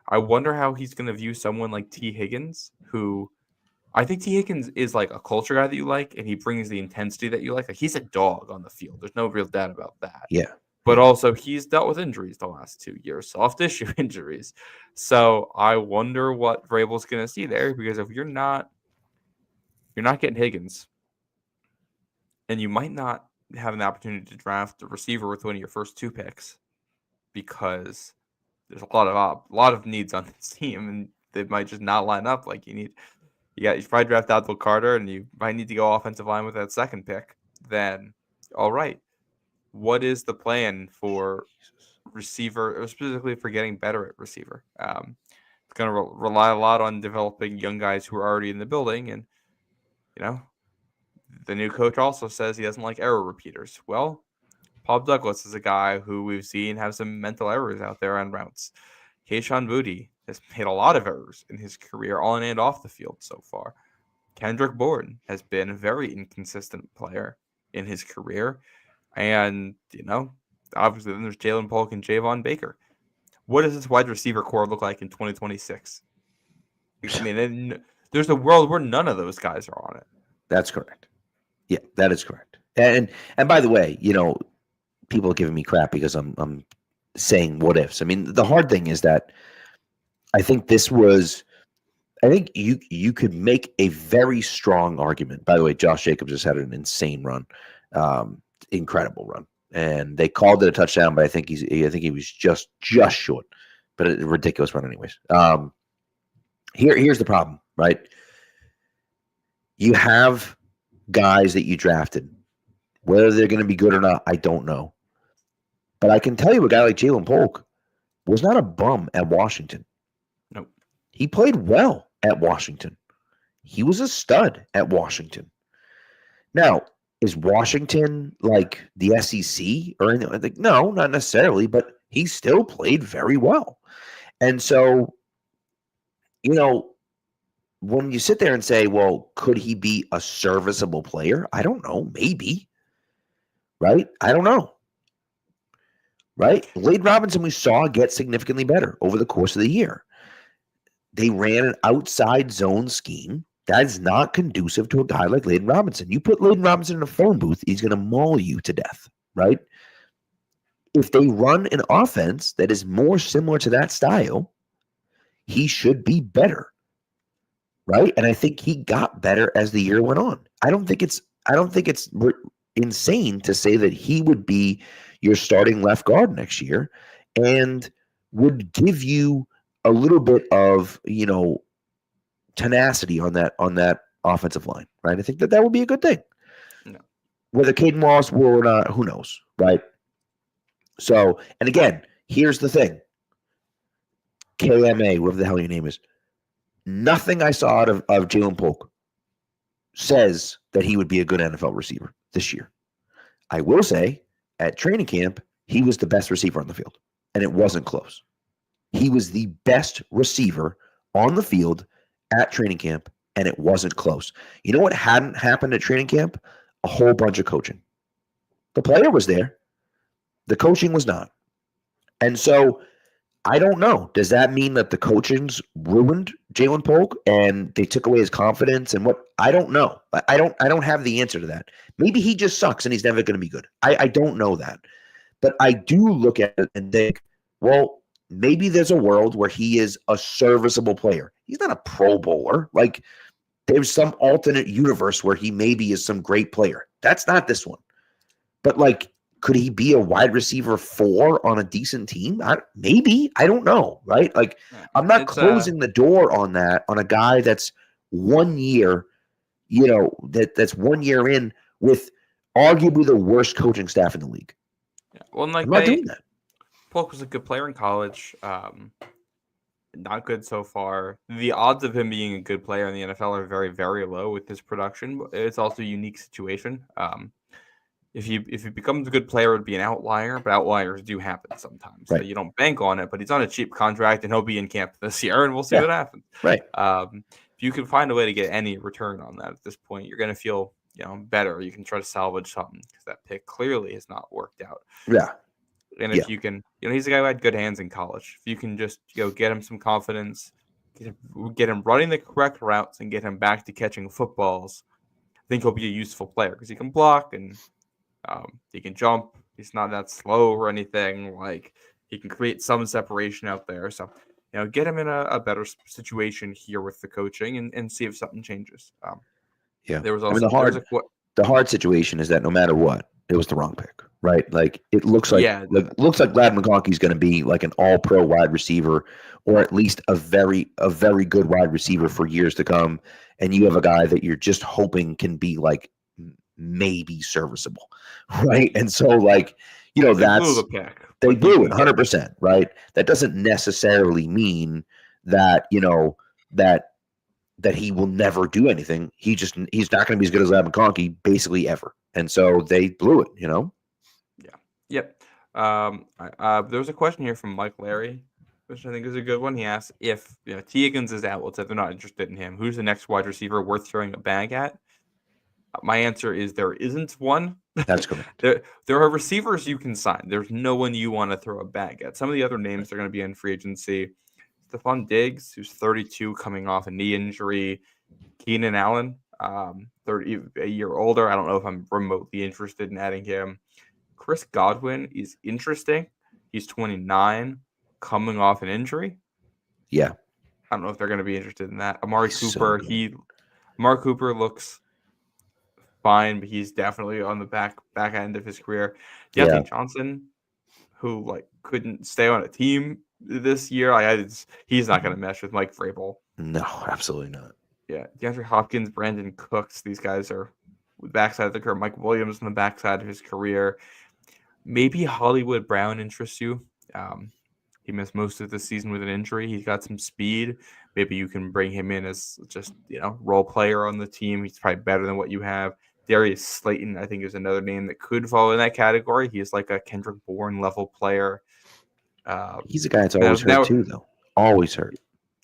I wonder how he's going to view someone like T. Higgins, who I think T. Higgins is like a culture guy that you like, and he brings the intensity that you like. Like he's a dog on the field. There's no real doubt about that. Yeah. But also he's dealt with injuries the last 2 years, soft tissue injuries. So I wonder what Vrabel's going to see there, because if you're not getting Higgins, and you might not have an opportunity to draft a receiver with one of your first 2 picks, because there's a lot of needs on this team, and they might just not line up like you need. You probably draft Abdul Carter, and you might need to go offensive line with that second pick. Then, all right, what is the plan for receiver, or specifically for getting better at receiver? It's going to rely a lot on developing young guys who are already in the building, and the new coach also says he doesn't like error repeaters. Well, Paul Douglas is a guy who we've seen have some mental errors out there on routes. Kayshon Boutte has made a lot of errors in his career on and off the field so far. Kendrick Bourne has been a very inconsistent player in his career. And, obviously then there's Jalen Polk and Javon Baker. What does this wide receiver core look like in 2026? I mean, there's a world where none of those guys are on it. That's correct. Yeah, that is correct. And by the way, people are giving me crap because I'm saying what ifs. I mean, the hard thing is that I think you could make a very strong argument. By the way, Josh Jacobs just had an insane run, incredible run, and they called it a touchdown, but I think he was just short, but a ridiculous run anyways. Here's the problem, right? You have guys that you drafted, whether they're going to be good or not, I don't know. But I can tell you a guy like Jalen Polk was not a bum at Washington. Nope. He played well at Washington. He was a stud at Washington. Now, is Washington like the SEC or anything? Like, no, not necessarily, but he still played very well. And so, when you sit there and say, well, could he be a serviceable player? I don't know. Maybe. Right? I don't know. Right? Wade Robinson, we saw get significantly better over the course of the year. They ran an outside zone scheme that is not conducive to a guy like Layden Robinson. You put Layden Robinson in a phone booth, he's going to maul you to death, right? If they run an offense that is more similar to that style, he should be better, right? And I think he got better as the year went on. I don't think it's insane to say that he would be your starting left guard next year and would give you a little bit of, tenacity on that offensive line, right? I think that would be a good thing. No. Whether Caden Wallace will or not, who knows, right? So, and again, here's the thing. KMA, whatever the hell your name is, nothing I saw out of Jalen Polk says that he would be a good NFL receiver this year. I will say, at training camp, he was the best receiver on the field, and it wasn't close. He was the best receiver on the field at training camp, and it wasn't close. You know what hadn't happened at training camp? A whole bunch of coaching. The player was there. The coaching was not. And so I don't know. Does that mean that the coaching's ruined Jalen Polk and they took away his confidence and what? I don't know. I don't have the answer to that. Maybe he just sucks and he's never going to be good. I don't know that. But I do look at it and think, well, maybe there's a world where he is a serviceable player. He's not a Pro Bowler. Like, there's some alternate universe where he maybe is some great player. That's not this one. But, like, could he be a wide receiver 4 on a decent team? Maybe. I don't know, right? Like, I'm not closing the door on that, on a guy that's 1 year, that's 1 year in with arguably the worst coaching staff in the league. Yeah. Well, I'm not doing that. Polk was a good player in college. Not good so far. The odds of him being a good player in the NFL are very, very low with his production. It's also a unique situation. if he becomes a good player, it would be an outlier, but outliers do happen sometimes. So Right. you don't bank on it, but he's on a cheap contract and he'll be in camp this year, and we'll see Yeah. what happens. Right. If you can find a way to get any return on that at this point, you're going to feel better. You can try to salvage something because that pick clearly has not worked out. Yeah. And if you can, he's a guy who had good hands in college. If you can just get him some confidence, get him running the correct routes, and get him back to catching footballs, I think he'll be a useful player because he can block and he can jump. He's not that slow or anything. Like, he can create some separation out there. So, get him in a better situation here with the coaching and see if something changes. There was also the hard situation is that no matter what, it was the wrong pick, right? Like, it looks like looks like Glad McConkey's going to be like an all-pro wide receiver, or at least a very good wide receiver for years to come. And you have a guy that you're just hoping can be like maybe serviceable, right? And so, like, that's blew the pick. They blew it 100%, right? That doesn't necessarily mean that that he will never do anything. He's not going to be as good as Glad McConkey basically ever. And so they blew it, Yeah. Yep. There's a question here from Mike Larry, which I think is a good one. He asks if T. Higgins is out, let's say they're not interested in him, who's the next wide receiver worth throwing a bag at? My answer is there isn't one. That's correct. There are receivers you can sign. There's no one you want to throw a bag at. Some of the other names are going to be in free agency. Stephon Diggs, who's 32, coming off a knee injury. Keenan Allen, 30, a year older. I don't know if I'm remotely interested in adding him. Chris Godwin is interesting. He's 29, coming off an injury. Yeah. I don't know if they're going to be interested in that. Amari Cooper, Amari Cooper looks fine, but he's definitely on the back end of his career. Deontay Johnson, who couldn't stay on a team this year. He's not going to mesh with Mike Vrabel. No, absolutely not. Yeah, DeAndre Hopkins, Brandon Cooks, these guys are the backside of the career. Mike Williams on the backside of his career. Maybe Hollywood Brown interests you. He missed most of the season with an injury. He's got some speed. Maybe you can bring him in as just role player on the team. He's probably better than what you have. Darius Slayton, I think, is another name that could fall in that category. He's like a Kendrick Bourne level player. He's a guy that's always hurt too, though. Always hurt.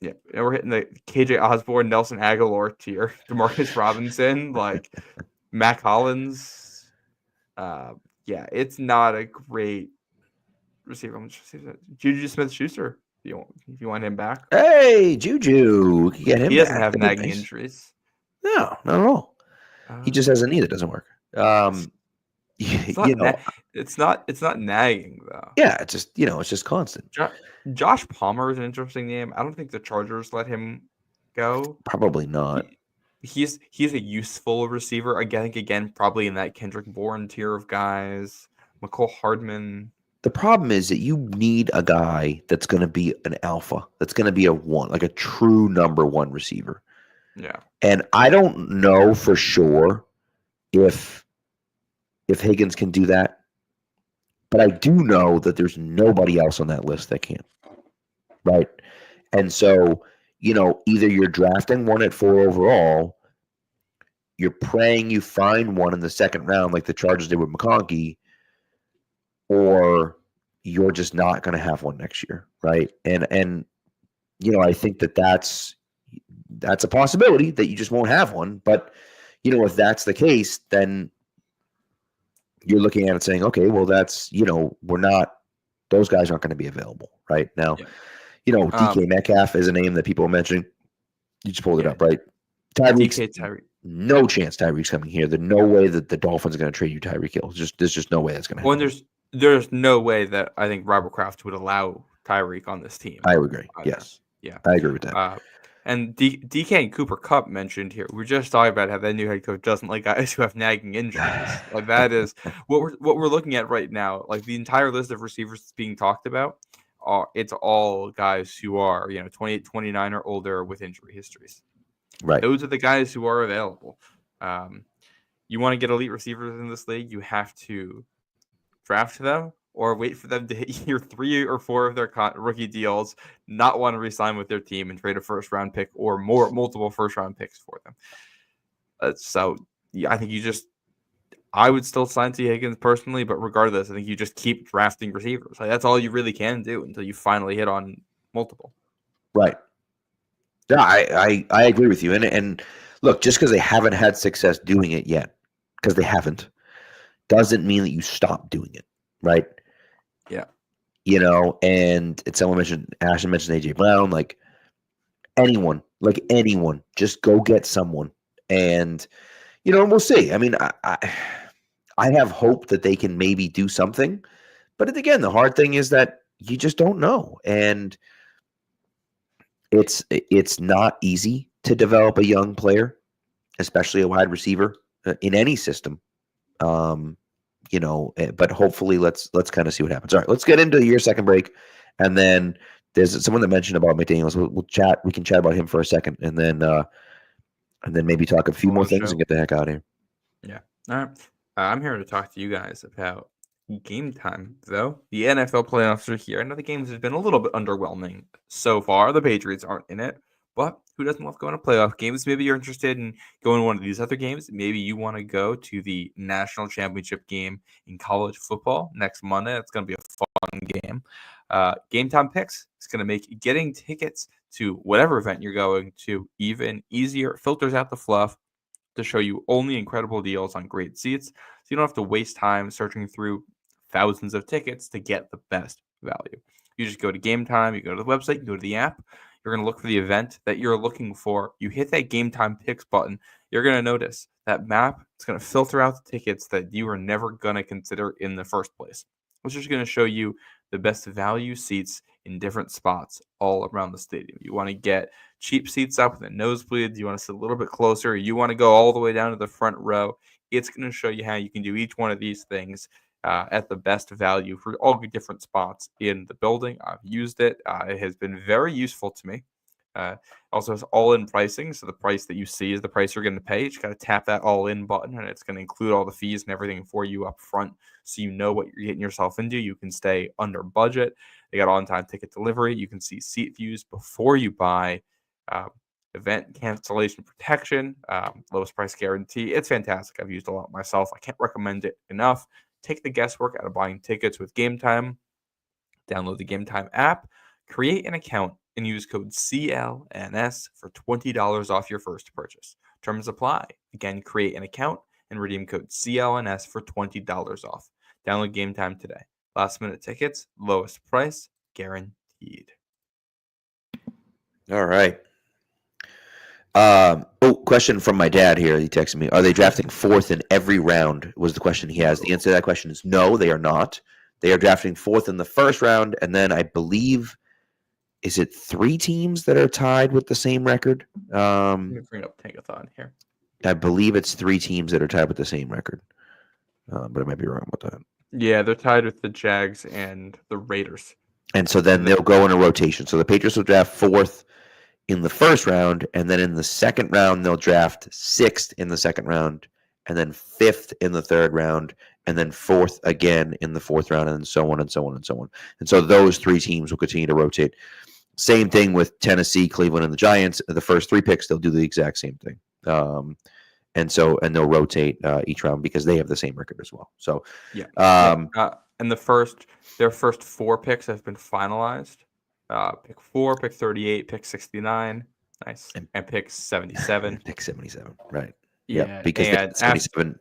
Yeah, and we're hitting the KJ Osborne, Nelson Aguilar tier. Demarcus Robinson, Mac Hollins. It's not a great receiver. Juju Smith-Schuster, if you want him back. Hey, Juju, we can get him. He doesn't have nagging injuries. No, not at all. He just has a knee that doesn't work. It's not nagging though. Yeah, it's just it's just constant. Josh Palmer is an interesting name. I don't think the Chargers let him go. Probably not. He's a useful receiver. I think again probably in that Kendrick Bourne tier of guys. McCole Hardman. The problem is that you need a guy that's going to be an alpha. That's going to be a true number one receiver. Yeah. And I don't know for sure if Higgins can do that. But I do know that there's nobody else on that list that can. Right? And so, either you're drafting one at 4 overall, you're praying you find one in the second round like the Chargers did with McConkey, or you're just not going to have one next year, right? And I think that's a possibility that you just won't have one. But, if that's the case, then you're looking at it saying, okay, well, that's, those guys aren't going to be available right now. Yeah. DK Metcalf is a name that people are mentioning. You just pulled it up, right? Tyreek. No chance Tyreek's coming here. There's no way that the Dolphins are going to trade you Tyreek Hill. There's just no way that's going to happen. Well, there's no way that I think Robert Kraft would allow Tyreek on this team. I would agree. Yes. Yeah. I agree with that. And DK and Cooper Kupp mentioned here. We're just talking about how that new head coach doesn't like guys who have nagging injuries. That is what we're looking at right now. The entire list of receivers that's being talked about, it's all guys who are 28, 29 or older with injury histories. Right. Those are the guys who are available. You want to get elite receivers in this league, you have to draft them or wait for them to hit year 3 or 4 of their rookie deals, not want to re-sign with their team and trade a first-round pick or multiple first-round picks for them. So I think I would still sign T. Higgins personally, but regardless, I think you just keep drafting receivers. Like, that's all you really can do until you finally hit on multiple. Right. Yeah, I agree with you. And look, just because they haven't had success doing it yet, because they haven't, doesn't mean that you stop doing it, right? Yeah. And someone Ashton mentioned AJ Brown, like anyone, just go get someone, and we'll see. I mean, I have hope that they can maybe do something, but again, the hard thing is that you just don't know, and it's not easy to develop a young player, especially a wide receiver in any system. But hopefully let's kind of see what happens. All right, let's get into your second break, and then there's someone that mentioned about McDaniels. We'll chat. We can chat about him for a second, and then maybe talk a few more things and get the heck out of here. Yeah. All right. I'm here to talk to you guys about game time, though. The NFL playoffs are here. I know the games have been a little bit underwhelming so far. The Patriots aren't in it, but who doesn't love going to playoff games? Maybe you're interested in going to one of these other games. Maybe you want to go to the national championship game in college football next Monday. It's going to be a fun game. Game time picks is going to make getting tickets to whatever event you're going to even easier. Filters out the fluff to show you only incredible deals on great seats, so you don't have to waste time searching through thousands of tickets to get the best value. You just go to Game Time, you go to the website, you go to the app, you're going to look for the event that you're looking for. You hit that Game Time Picks button, you're going to notice that map is going to filter out the tickets that you were never going to consider in the first place. It's just going to show you the best value seats in different spots all around the stadium. You want to get cheap seats up in the nosebleeds, you want to sit a little bit closer, you want to go all the way down to the front row. It's going to show you how you can do each one of these things at the best value for all the different spots in the building. I've used it. It has been very useful to me. Also has all-in pricing, so the price that you see is the price you're going to pay. You just got to tap that all-in button, and it's going to include all the fees and everything for you up front, so you know what you're getting yourself into. You can stay under budget. They got on-time ticket delivery. You can see seat views before you buy. Event cancellation protection, lowest price guarantee. It's fantastic. I've used a lot myself. I can't recommend it enough. Take the guesswork out of buying tickets with Game Time. Download the Game Time app, create an account, and use code CLNS for $20 off your first purchase. Terms apply. Again, create an account and redeem code CLNS for $20 off. Download Game Time today. Last minute tickets, lowest price, guaranteed. All right. Question from my dad here. He texted me. Are they drafting fourth in every round? Was the question he has. The answer to that question is no, they are not. They are drafting fourth in the first round, and then I believe, is it 3 teams that are tied with the same record? Let me bring up Tankathon here. I believe it's 3 teams that are tied with the same record, but I might be wrong about that. Yeah, they're tied with the Jags and the Raiders. And so then they'll go in a rotation. So the Patriots will draft fourth in the first round, and then in the second round, they'll draft 6th in the second round, and then 5th in the third round, and then 4th again in the fourth round, and so on and so on and so on. And so those 3 teams will continue to rotate. Same thing with Tennessee, Cleveland, and the Giants. The first 3 picks, they'll do the exact same thing. And they'll rotate each round because they have the same record as well. So and their first 4 picks have been finalized. Pick 4, pick 38, pick 69, nice, and pick 77. Pick 77, right? Yeah, because 77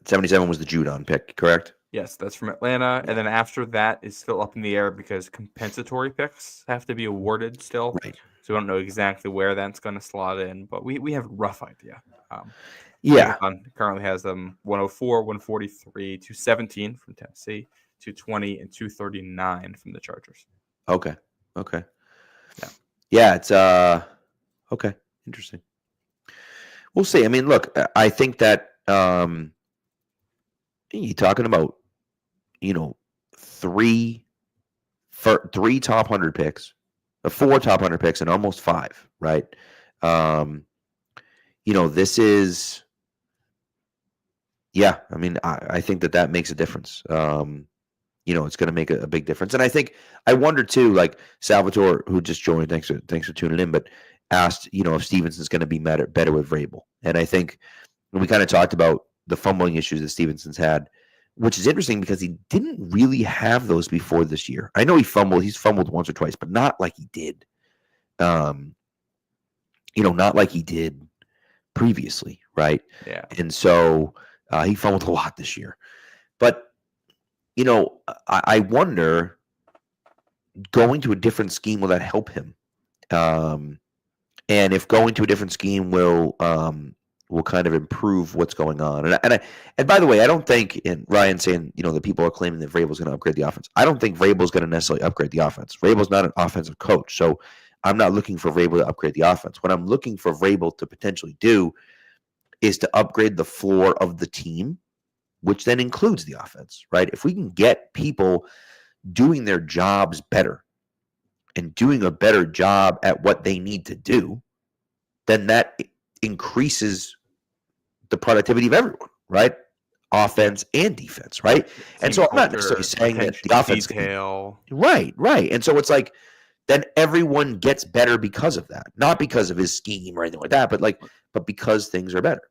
was the Judon pick, correct? Yes, that's from Atlanta, and then after that is still up in the air because compensatory picks have to be awarded still. Right. So we don't know exactly where that's going to slot in, but we have a rough idea. Currently has them 104, 143, 217 from Tennessee, 220, and 239 from the Chargers. Okay. Yeah, it's okay, interesting. We'll see. I mean, look, I think that you're talking about, 3 top 100 picks, 4 top 100 picks, and almost 5, right? This is, I mean, I think that makes a difference. It's going to make a big difference. And I wonder too, like Salvatore, who just joined, thanks for tuning in, but asked, if Stevenson's going to be better with Vrabel. And I think we kind of talked about the fumbling issues that Stevenson's had which is interesting because he didn't really have those before this year. I know he's fumbled once or twice, but not like he did. Not like he did previously, right? Yeah. And so he fumbled a lot this year. But, I wonder, going to a different scheme, will that help him? And if going to a different scheme will kind of improve what's going on. And by the way, I don't think, and Ryan saying, that people are claiming that Vrabel's going to upgrade the offense. I don't think Vrabel's going to necessarily upgrade the offense. Vrabel's not an offensive coach, so I'm not looking for Vrabel to upgrade the offense. What I'm looking for Vrabel to potentially do is to upgrade the floor of the team, which then includes the offense, right? If we can get people doing their jobs better and doing a better job at what they need to do, then that increases the productivity of everyone, right? Offense and defense, right? And so I'm not necessarily saying that the offense detail. Right. And so it's like, then everyone gets better because of that. Not because of his scheme or anything like that, but because things are better.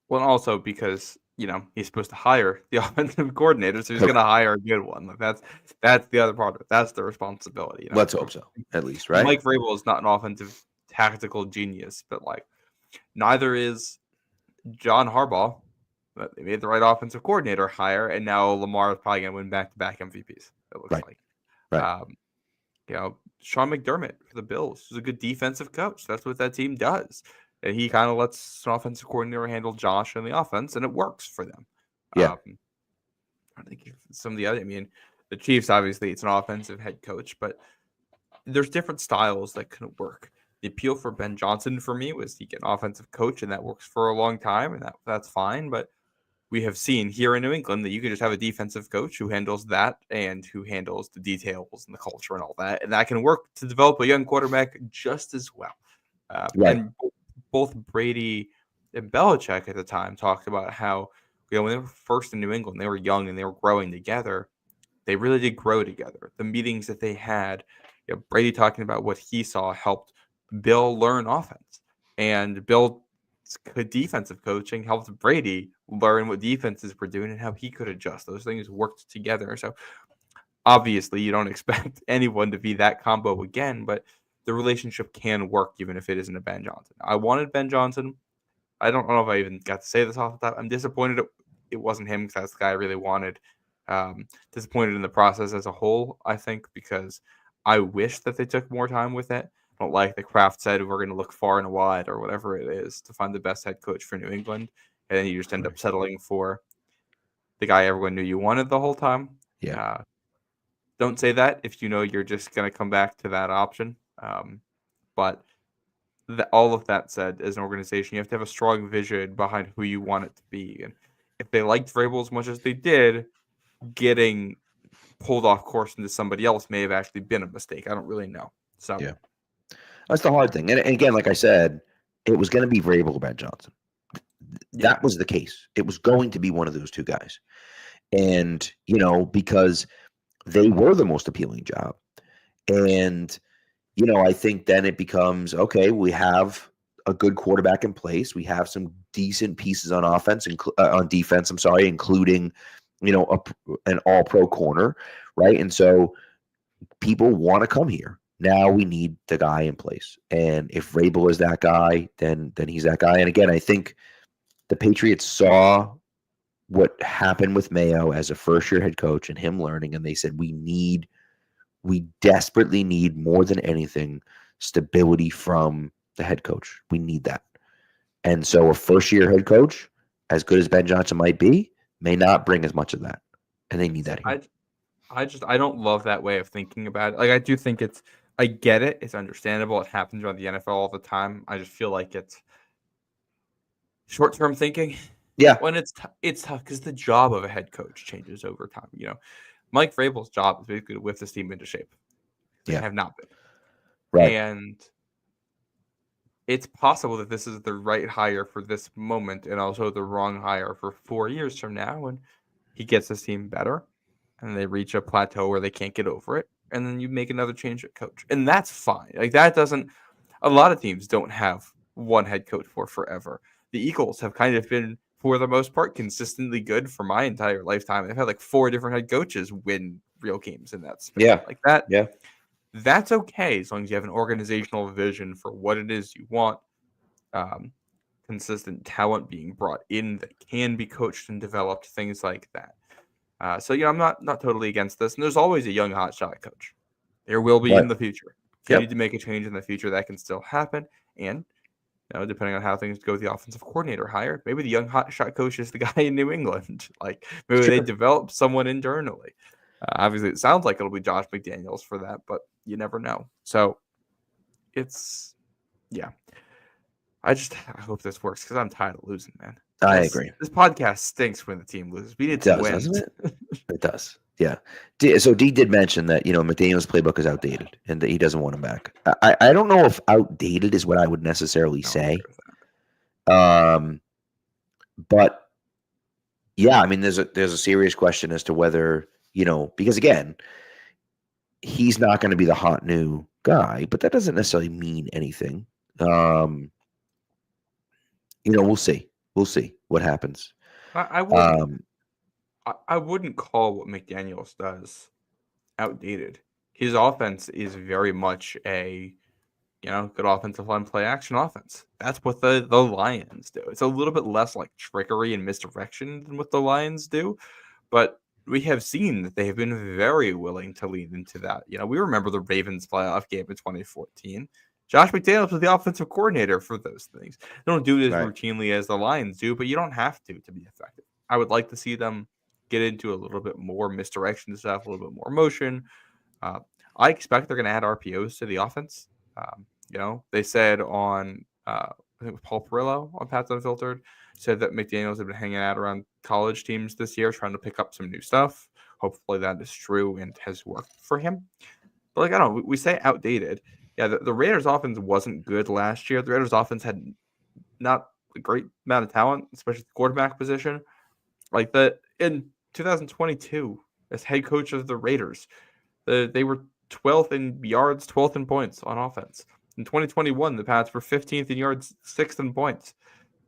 Well, and also because, he's supposed to hire the offensive coordinator, so he's going to hire a good one. Like that's the other part of it. That's the responsibility. Let's hope so, at least, right? Mike Vrabel is not an offensive tactical genius, but neither is John Harbaugh. But they made the right offensive coordinator hire, and now Lamar is probably going to win back-to-back MVPs. It looks like. Right. Sean McDermott for the Bills is a good defensive coach. That's what that team does. And he kind of lets an offensive coordinator handle Josh and the offense, and it works for them. Yeah. I think some of the other, the Chiefs, obviously, it's an offensive head coach, but there's different styles that can work. The appeal for Ben Johnson for me was he get an offensive coach, and that works for a long time, and that's fine. But we have seen here in New England that you can just have a defensive coach who handles that and who handles the details and the culture and all that. And that can work to develop a young quarterback just as well. And both Brady and Belichick at the time talked about how, when they were first in New England, they were young and they were growing together. They really did grow together. The meetings that they had, Brady talking about what he saw helped Bill learn offense. And Bill good defensive coaching helped Brady learn what defenses were doing and how he could adjust. Those things worked together. So obviously you don't expect anyone to be that combo again, but the relationship can work even if it isn't a Ben Johnson. I wanted Ben Johnson. I don't know if I even got to say this off the top. I'm disappointed it wasn't him because that's the guy I really wanted. Disappointed in the process as a whole, I think, because I wish that they took more time with it. I don't like the Kraft said we're going to look far and wide or whatever it is to find the best head coach for New England. And then you just end up settling for the guy everyone knew you wanted the whole time. Yeah. Don't say that if you know you're just going to come back to that option. But all of that said, as an organization, you have to have a strong vision behind who you want it to be. And if they liked Vrabel as much as they did, getting pulled off course into somebody else may have actually been a mistake. I don't really know. So yeah, that's the hard thing. And again, like I said, it was going to be Vrabel or Ben Johnson. That was the case. It was going to be one of those two guys. And, because they were the most appealing job. And, I think then it becomes, okay, we have a good quarterback in place. We have some decent pieces on offense, on defense, including, an all-pro corner, right? And so people want to come here. Now we need the guy in place. And if Vrabel is that guy, then he's that guy. And again, I think the Patriots saw what happened with Mayo as a first-year head coach and him learning, and they said, we desperately need, more than anything, stability from the head coach. We need that. And so a first-year head coach, as good as Ben Johnson might be, may not bring as much of that. And they need that here. I don't love that way of thinking about it. I do think I get it. It's understandable. It happens around the NFL all the time. I just feel like it's short-term thinking. Yeah. When it's tough because the job of a head coach changes over time. Mike Vrabel's job is basically to whip this team into shape. They have not been. Right. And it's possible that this is the right hire for this moment and also the wrong hire for 4 years from now when he gets his team better and they reach a plateau where they can't get over it. And then you make another change at coach. And that's fine. A lot of teams don't have one head coach for forever. The Eagles have kind of been for the most part, consistently good for my entire lifetime. I've had like 4 different head coaches win real games in that span. Yeah. Like that. Yeah. That's okay as long as you have an organizational vision for what it is you want. Consistent talent being brought in that can be coached and developed, things like that. So I'm not totally against this. And there's always a young hotshot coach. There will be in the future. If you need to make a change in the future, that can still happen. And depending on how things go with the offensive coordinator hire, maybe the young hotshot coach is the guy in New England. Like maybe they develop someone internally. Obviously, it sounds like it'll be Josh McDaniels for that, but you never know. So it's I hope this works because I'm tired of losing, man. I agree. This podcast stinks when the team loses. We need to win. Doesn't it? It does. Yeah. So D did mention that, McDaniel's playbook is outdated and that he doesn't want him back. I don't know if outdated is what I would necessarily say. But yeah, I mean, there's a serious question as to whether, because again, he's not going to be the hot new guy, but that doesn't necessarily mean anything. We'll see. We'll see what happens. I wouldn't call what McDaniels does outdated. His offense is very much a good offensive line play action offense. That's what the Lions do. It's a little bit less like trickery and misdirection than what the Lions do, but we have seen that they have been very willing to lean into that. We remember the Ravens playoff game in 2014. Josh McDaniels was the offensive coordinator for those things. They don't do it as routinely as the Lions do, but you don't have to be effective. I would like to see them get into a little bit more misdirection stuff, a little bit more motion. I expect they're going to add RPOs to the offense. They said on, I think Paul Perillo on Pat's Unfiltered said that McDaniels had been hanging out around college teams this year trying to pick up some new stuff. Hopefully that is true and has worked for him. But I don't know, we say outdated. Yeah, the Raiders offense wasn't good last year. The Raiders offense had not a great amount of talent, especially the quarterback position. Like that in 2022, as head coach of the Raiders, they were 12th in yards, 12th in points on offense. In 2021, the Pats were 15th in yards, 6th in points.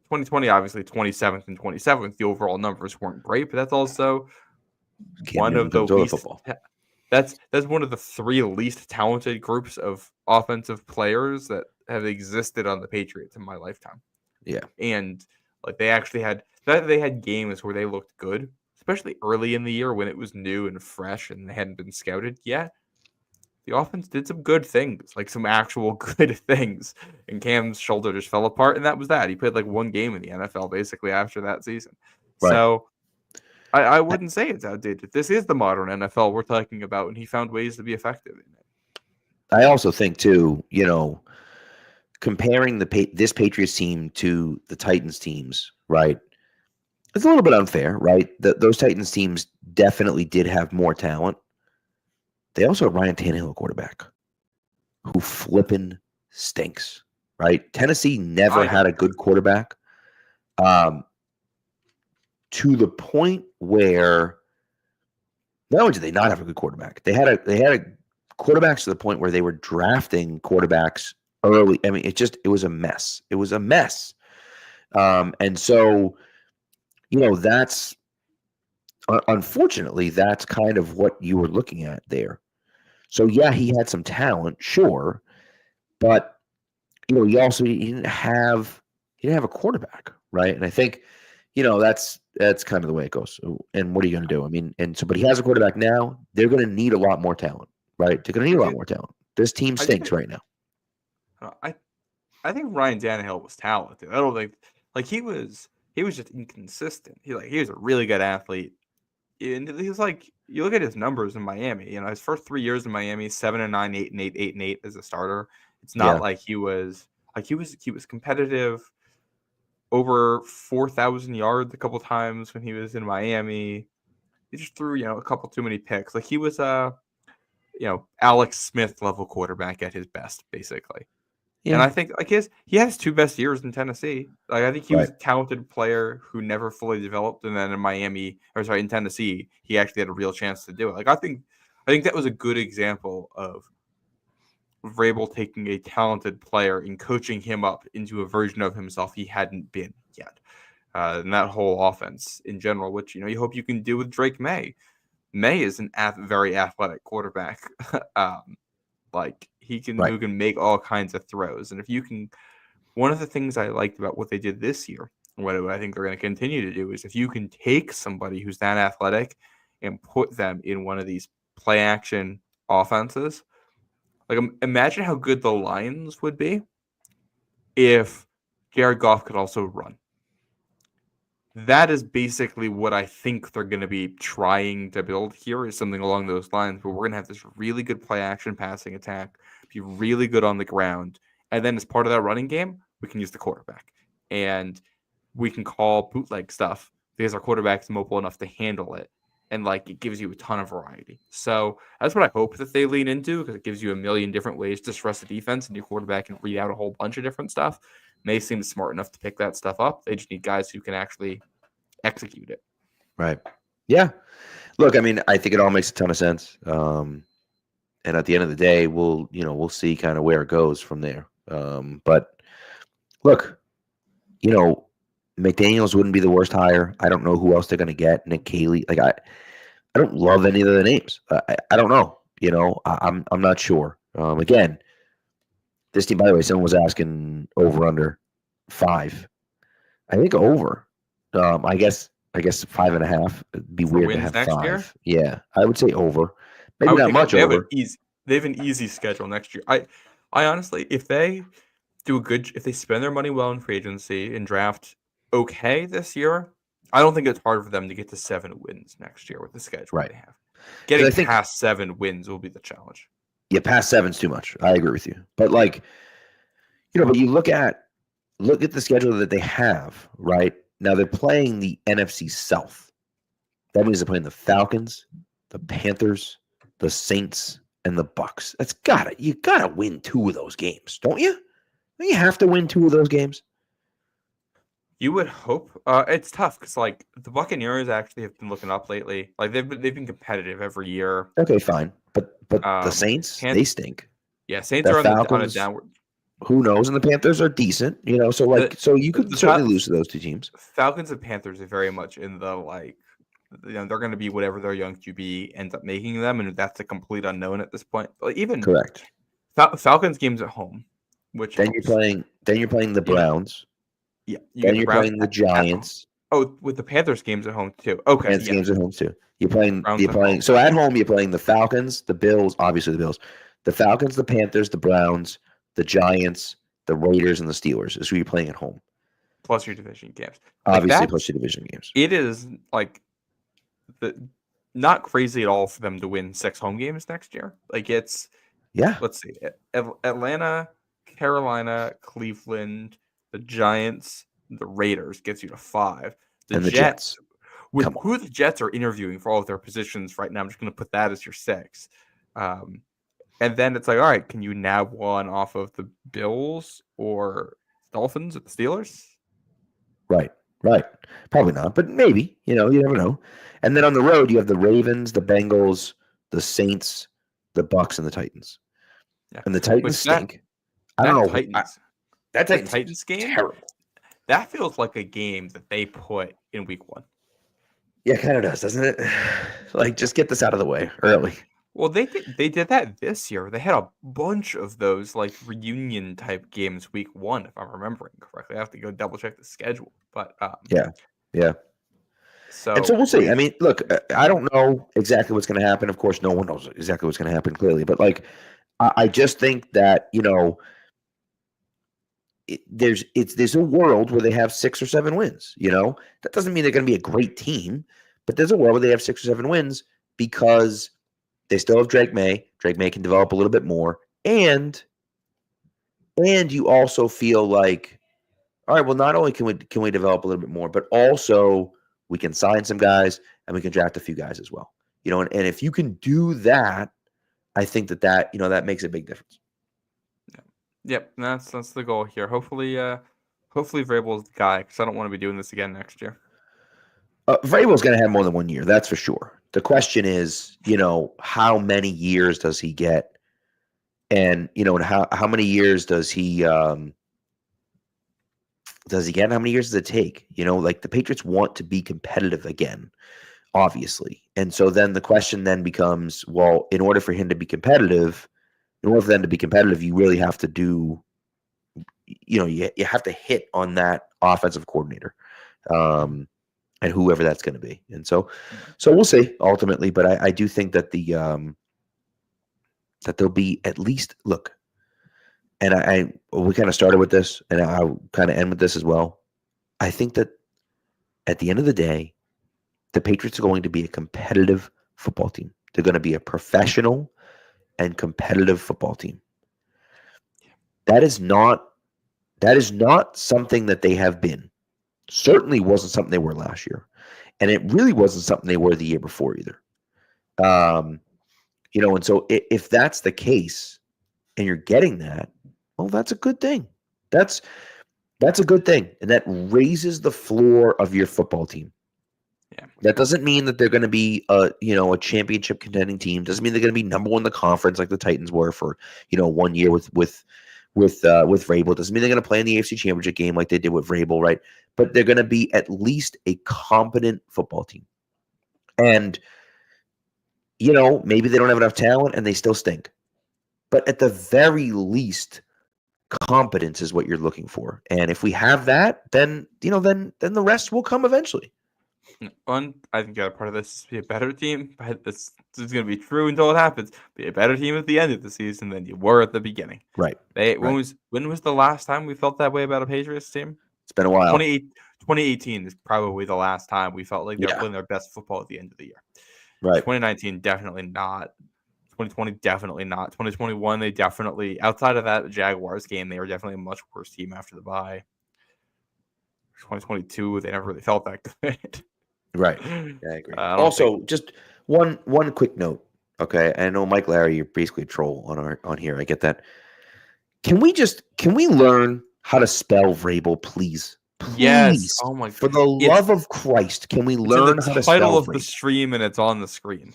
2020, obviously 27th and 27th. The overall numbers weren't great, but that's also one of the least. Football. That's one of the 3 least talented groups of offensive players that have existed on the Patriots in my lifetime. Yeah, and like they actually had games where they looked good, especially early in the year when it was new and fresh and they hadn't been scouted yet. The offense did some good things, like some actual good things, and Cam's shoulder just fell apart, and that was that. He played like 1 game in the NFL basically after that season. Right. So I wouldn't say it's outdated. This is the modern NFL we're talking about, and he found ways to be effective in it. I also think too, comparing this Patriots team to the Titans teams, right? It's a little bit unfair, right? Those Titans teams definitely did have more talent. They also have Ryan Tannehill, a quarterback, who flipping stinks, right? Tennessee never had a good quarterback. To the point where not only did they not have a good quarterback, they had a quarterbacks to the point where they were drafting quarterbacks early. I mean, it was a mess. It was a mess. And so, that's unfortunately, that's kind of what you were looking at there. So yeah, he had some talent, sure, but he didn't have a quarterback, right? And I think that's kind of the way it goes. And what are you going to do? I mean, but he has a quarterback now. They're going to need a lot more talent, right? They're going to need a lot more talent. This team stinks right now. I think Ryan Tannehill was talented. I don't think he was just inconsistent. He was a really good athlete. And he's like, you look at his numbers in Miami, his first 3 years in Miami, 7-9, 8-8, 8-8 as a starter. It's not like he was competitive. Over 4,000 yards a couple times when he was in Miami. He just threw, a couple too many picks. Like he was Alex Smith level quarterback at his best, basically. Yeah. And I think he had his 2 best years in Tennessee. Like I think he was a talented player who never fully developed, and then in Tennessee, he actually had a real chance to do it. Like I think that was a good example of Vrabel taking a talented player and coaching him up into a version of himself he hadn't been yet. and that whole offense in general, which you hope you can do with Drake May. May is an very athletic quarterback. Like who can make all kinds of throws, and if you can, one of the things I liked about what they did this year, what I think they're going to continue to do, is if you can take somebody who's that athletic and put them in one of these play action offenses. Like, imagine how good the Lions would be if Jared Goff could also run. That is basically what I think they're going to be trying to build here, is something along those lines, where we're going to have this really good play action passing attack, be really good on the ground, and then as part of that running game, we can use the quarterback. And we can call bootleg stuff because our quarterback's mobile enough to handle it. And like, it gives you a ton of variety. So that's what I hope that they lean into, because it gives you a million different ways to stress the defense, and your quarterback can read out a whole bunch of different stuff. May seem smart enough to pick that stuff up. They just need guys who can actually execute it. Right. Yeah. Look, I mean, I think it all makes a ton of sense. And at the end of the day, we'll see kind of where it goes from there. But look, McDaniels wouldn't be the worst hire. I don't know who else they're going to get. Nick Caley. Like, I don't love any of the names. I don't know. I'm not sure. Again, this team, by the way, someone was asking over under 5. I think over. I guess 5.5. It'd be weird to have 5. Year? Yeah, I would say over. Maybe not much over. They have an easy schedule next year. I honestly, if they if they spend their money well in free agency and draft okay this year, I don't think it's hard for them to get to 7 wins next year with the schedule they have. Getting past 7 wins will be the challenge. Yeah, past 7's too much. I agree with you. But but you look at the schedule that they have, right? Now they're playing the NFC South. That means they're playing the Falcons, the Panthers, the Saints, and the Bucks. You gotta win 2 of those games, don't you? Don't you have to win 2 of those games? You would hope. It's tough because the Buccaneers actually have been looking up lately. Like they've been competitive every year. Okay, fine, but the Saints, they stink. Yeah, Saints are on a downward. Who knows? And the Panthers are decent, so you could certainly lose to those 2 teams. Falcons and Panthers are very much in the they're going to be whatever their young QB ends up making them, and that's a complete unknown at this point. But even correct. Falcons games at home, which then you're playing the Browns. Yeah, then you're playing the Giants. Oh, with the Panthers games at home too. Okay, Panthers games at home too. You're playing. So at home, you're playing the Falcons, the Bills, obviously the Bills, the Falcons, the Panthers, the Browns, the Giants, the Raiders, and the Steelers is who you're playing at home. Plus your division games. Obviously, plus your division games. It is not crazy at all for them to win 6 home games next year. Let's see, Atlanta, Carolina, Cleveland, the Giants, the Raiders gets you to 5. The Jets. Who the Jets are interviewing for all of their positions right now, I'm just going to put that as your 6. And then it's all right, can you nab one off of the Bills or Dolphins or the Steelers? Right. Probably not, but maybe. You never know. And then on the road, you have the Ravens, the Bengals, the Saints, the Bucks, and the Titans. Yeah. And the Titans stink. I don't know. That Titans game, terrible. That feels like a game that they put in week 1. Yeah, it kind of does, doesn't it? Just get this out of the way early. Well, they did that this year. They had a bunch of those reunion type games week 1, if I'm remembering correctly. I have to go double check the schedule, but yeah. So we'll see. I mean, look, I don't know exactly what's going to happen. Of course, no one knows exactly what's going to happen clearly, but I just think that there's a world where they have 6 or 7 wins. That doesn't mean they're going to be a great team, but there's a world where they have 6 or 7 wins because they still have Drake May. Drake May can develop a little bit more. And you also feel like, all right, well, not only can we develop a little bit more, but also we can sign some guys and we can draft a few guys as well. And if you can do that, I think that makes a big difference. Yep, that's the goal here. Hopefully Vrabel is the guy, because I don't want to be doing this again next year. Vrabel's going to have more than 1 year, that's for sure. The question is, how many years does he get? And, and how many years does he Does he get? How many years does it take? Like the Patriots want to be competitive again, obviously. And so then the question then becomes, well, in order for them to be competitive, you really have to do, you have to hit on that offensive coordinator, and whoever that's going to be. And so we'll see ultimately, but I do think that that there'll be at least look. And we kind of started with this, and I'll kind of end with this as well. I think that at the end of the day, the Patriots are going to be a competitive football team. They're going to be a professional and competitive football team. That is not something that they have been. Certainly wasn't something they were last year, and it really wasn't something they were the year before either. And so if that's the case, and you're getting that, well, that's a good thing. That's a good thing, and that raises the floor of your football team. Yeah. That doesn't mean that they're going to be a championship contending team. Doesn't mean they're going to be number one in the conference like the Titans were for 1 year with Vrabel. Doesn't mean they're going to play in the AFC Championship game like they did with Vrabel, right? But they're going to be at least a competent football team. And maybe they don't have enough talent and they still stink. But at the very least, competence is what you're looking for. And if we have that, then the rest will come eventually. I think the other part of this is to be a better team. This is going to be true until it happens. Be a better team at the end of the season than you were at the beginning. Right. When was the last time we felt that way about a Patriots team? It's been a while. 2018 is probably the last time we felt like they were playing their best football at the end of the year. Right. 2019, definitely not. 2020, definitely not. 2021, they definitely, outside of that Jaguars game, they were definitely a much worse team after the bye. 2022, they never really felt that good. Right. Yeah, I agree. Also, just one quick note. Okay. I know, Mike Larry, you're basically a troll on here. I get that. Can we learn how to spell Vrabel, please? Please. Yes. Oh my God. For the love of Christ, can we learn how to spell Vrabel? It's the title of the stream and it's on the screen.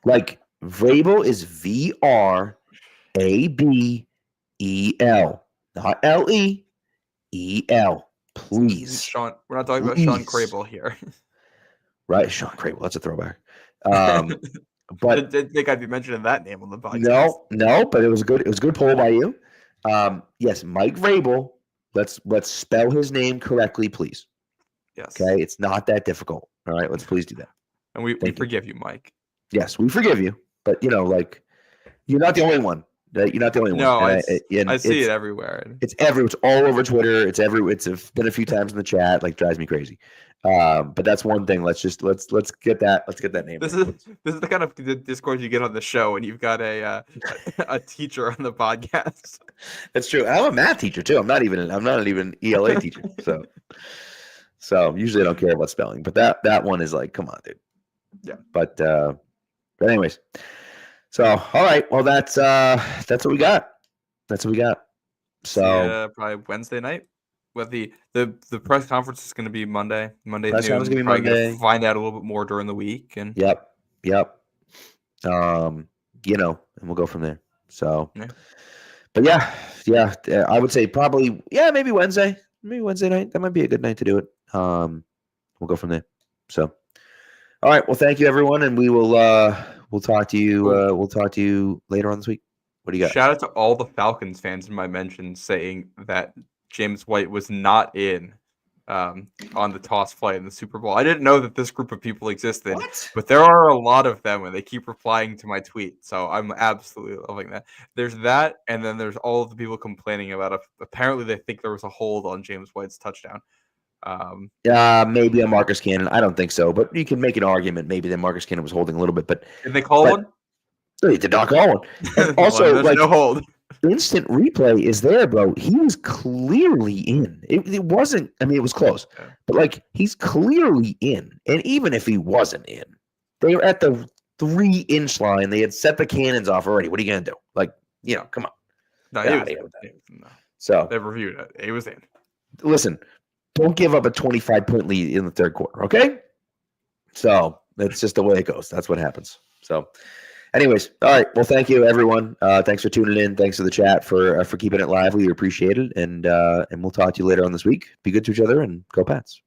Like, Vrabel is Vrabel, not L-E-E-L. Please. Sean, we're not talking about Sean Crable here. Right, Sean Crable. That's a throwback. But I didn't think I'd be mentioning that name on the podcast. No, but it was good. It was a good poll by you. Yes, Mike Vrabel. Let's spell his name correctly, please. Yes. Okay, it's not that difficult. All right, let's please do that. And we forgive you, Mike. Yes, we forgive you. But you're not the only one. You're not the only one. No, I see it everywhere. It's all over Twitter. It's been a few times in the chat. Like, drives me crazy. But that's one thing. Let's get that name. This is the kind of Discord you get on the show, and you've got a teacher on the podcast. That's true. I'm a math teacher too. I'm not even an ELA teacher. So usually I don't care about spelling. But that one is like, come on, dude. Yeah. But anyways. So, all right. Well, that's what we got. So probably Wednesday night. But the press conference is going to be Monday. Monday press conference is going to be Monday. Find out a little bit more during the week. And yep. And we'll go from there. So, but yeah. I would say probably maybe Wednesday. Maybe Wednesday night. That might be a good night to do it. We'll go from there. So, all right. Well, thank you, everyone, and we will. We'll talk to you. We'll talk to you later on this week. What do you got? Shout out to all the Falcons fans in my mention saying that James White was not in on the toss play in the Super Bowl. I didn't know that this group of people existed, but there are a lot of them, and they keep replying to my tweet. So I'm absolutely loving that. There's that, and then there's all of the people complaining about it. Apparently, they think there was a hold on James White's touchdown. Maybe a Marcus Cannon. I don't think so, but you can make an argument maybe that Marcus Cannon was holding a little bit. But did they call one? They did not call one. And also, no hold. Instant replay is there, bro. He was clearly in. It wasn't. I mean, it was close, but he's clearly in. And even if he wasn't in, they were at the 3-inch line. They had set the cannons off already. What are you gonna do? Come on. No, he was in. So they reviewed it. He was in. Listen. Don't give up a 25-point lead in the third quarter, okay? So that's just the way it goes. That's what happens. So Anyways, all right. Well, thank you, everyone. Thanks for tuning in. Thanks to the chat for keeping it live. We appreciate it, and we'll talk to you later on this week. Be good to each other, and go Pats.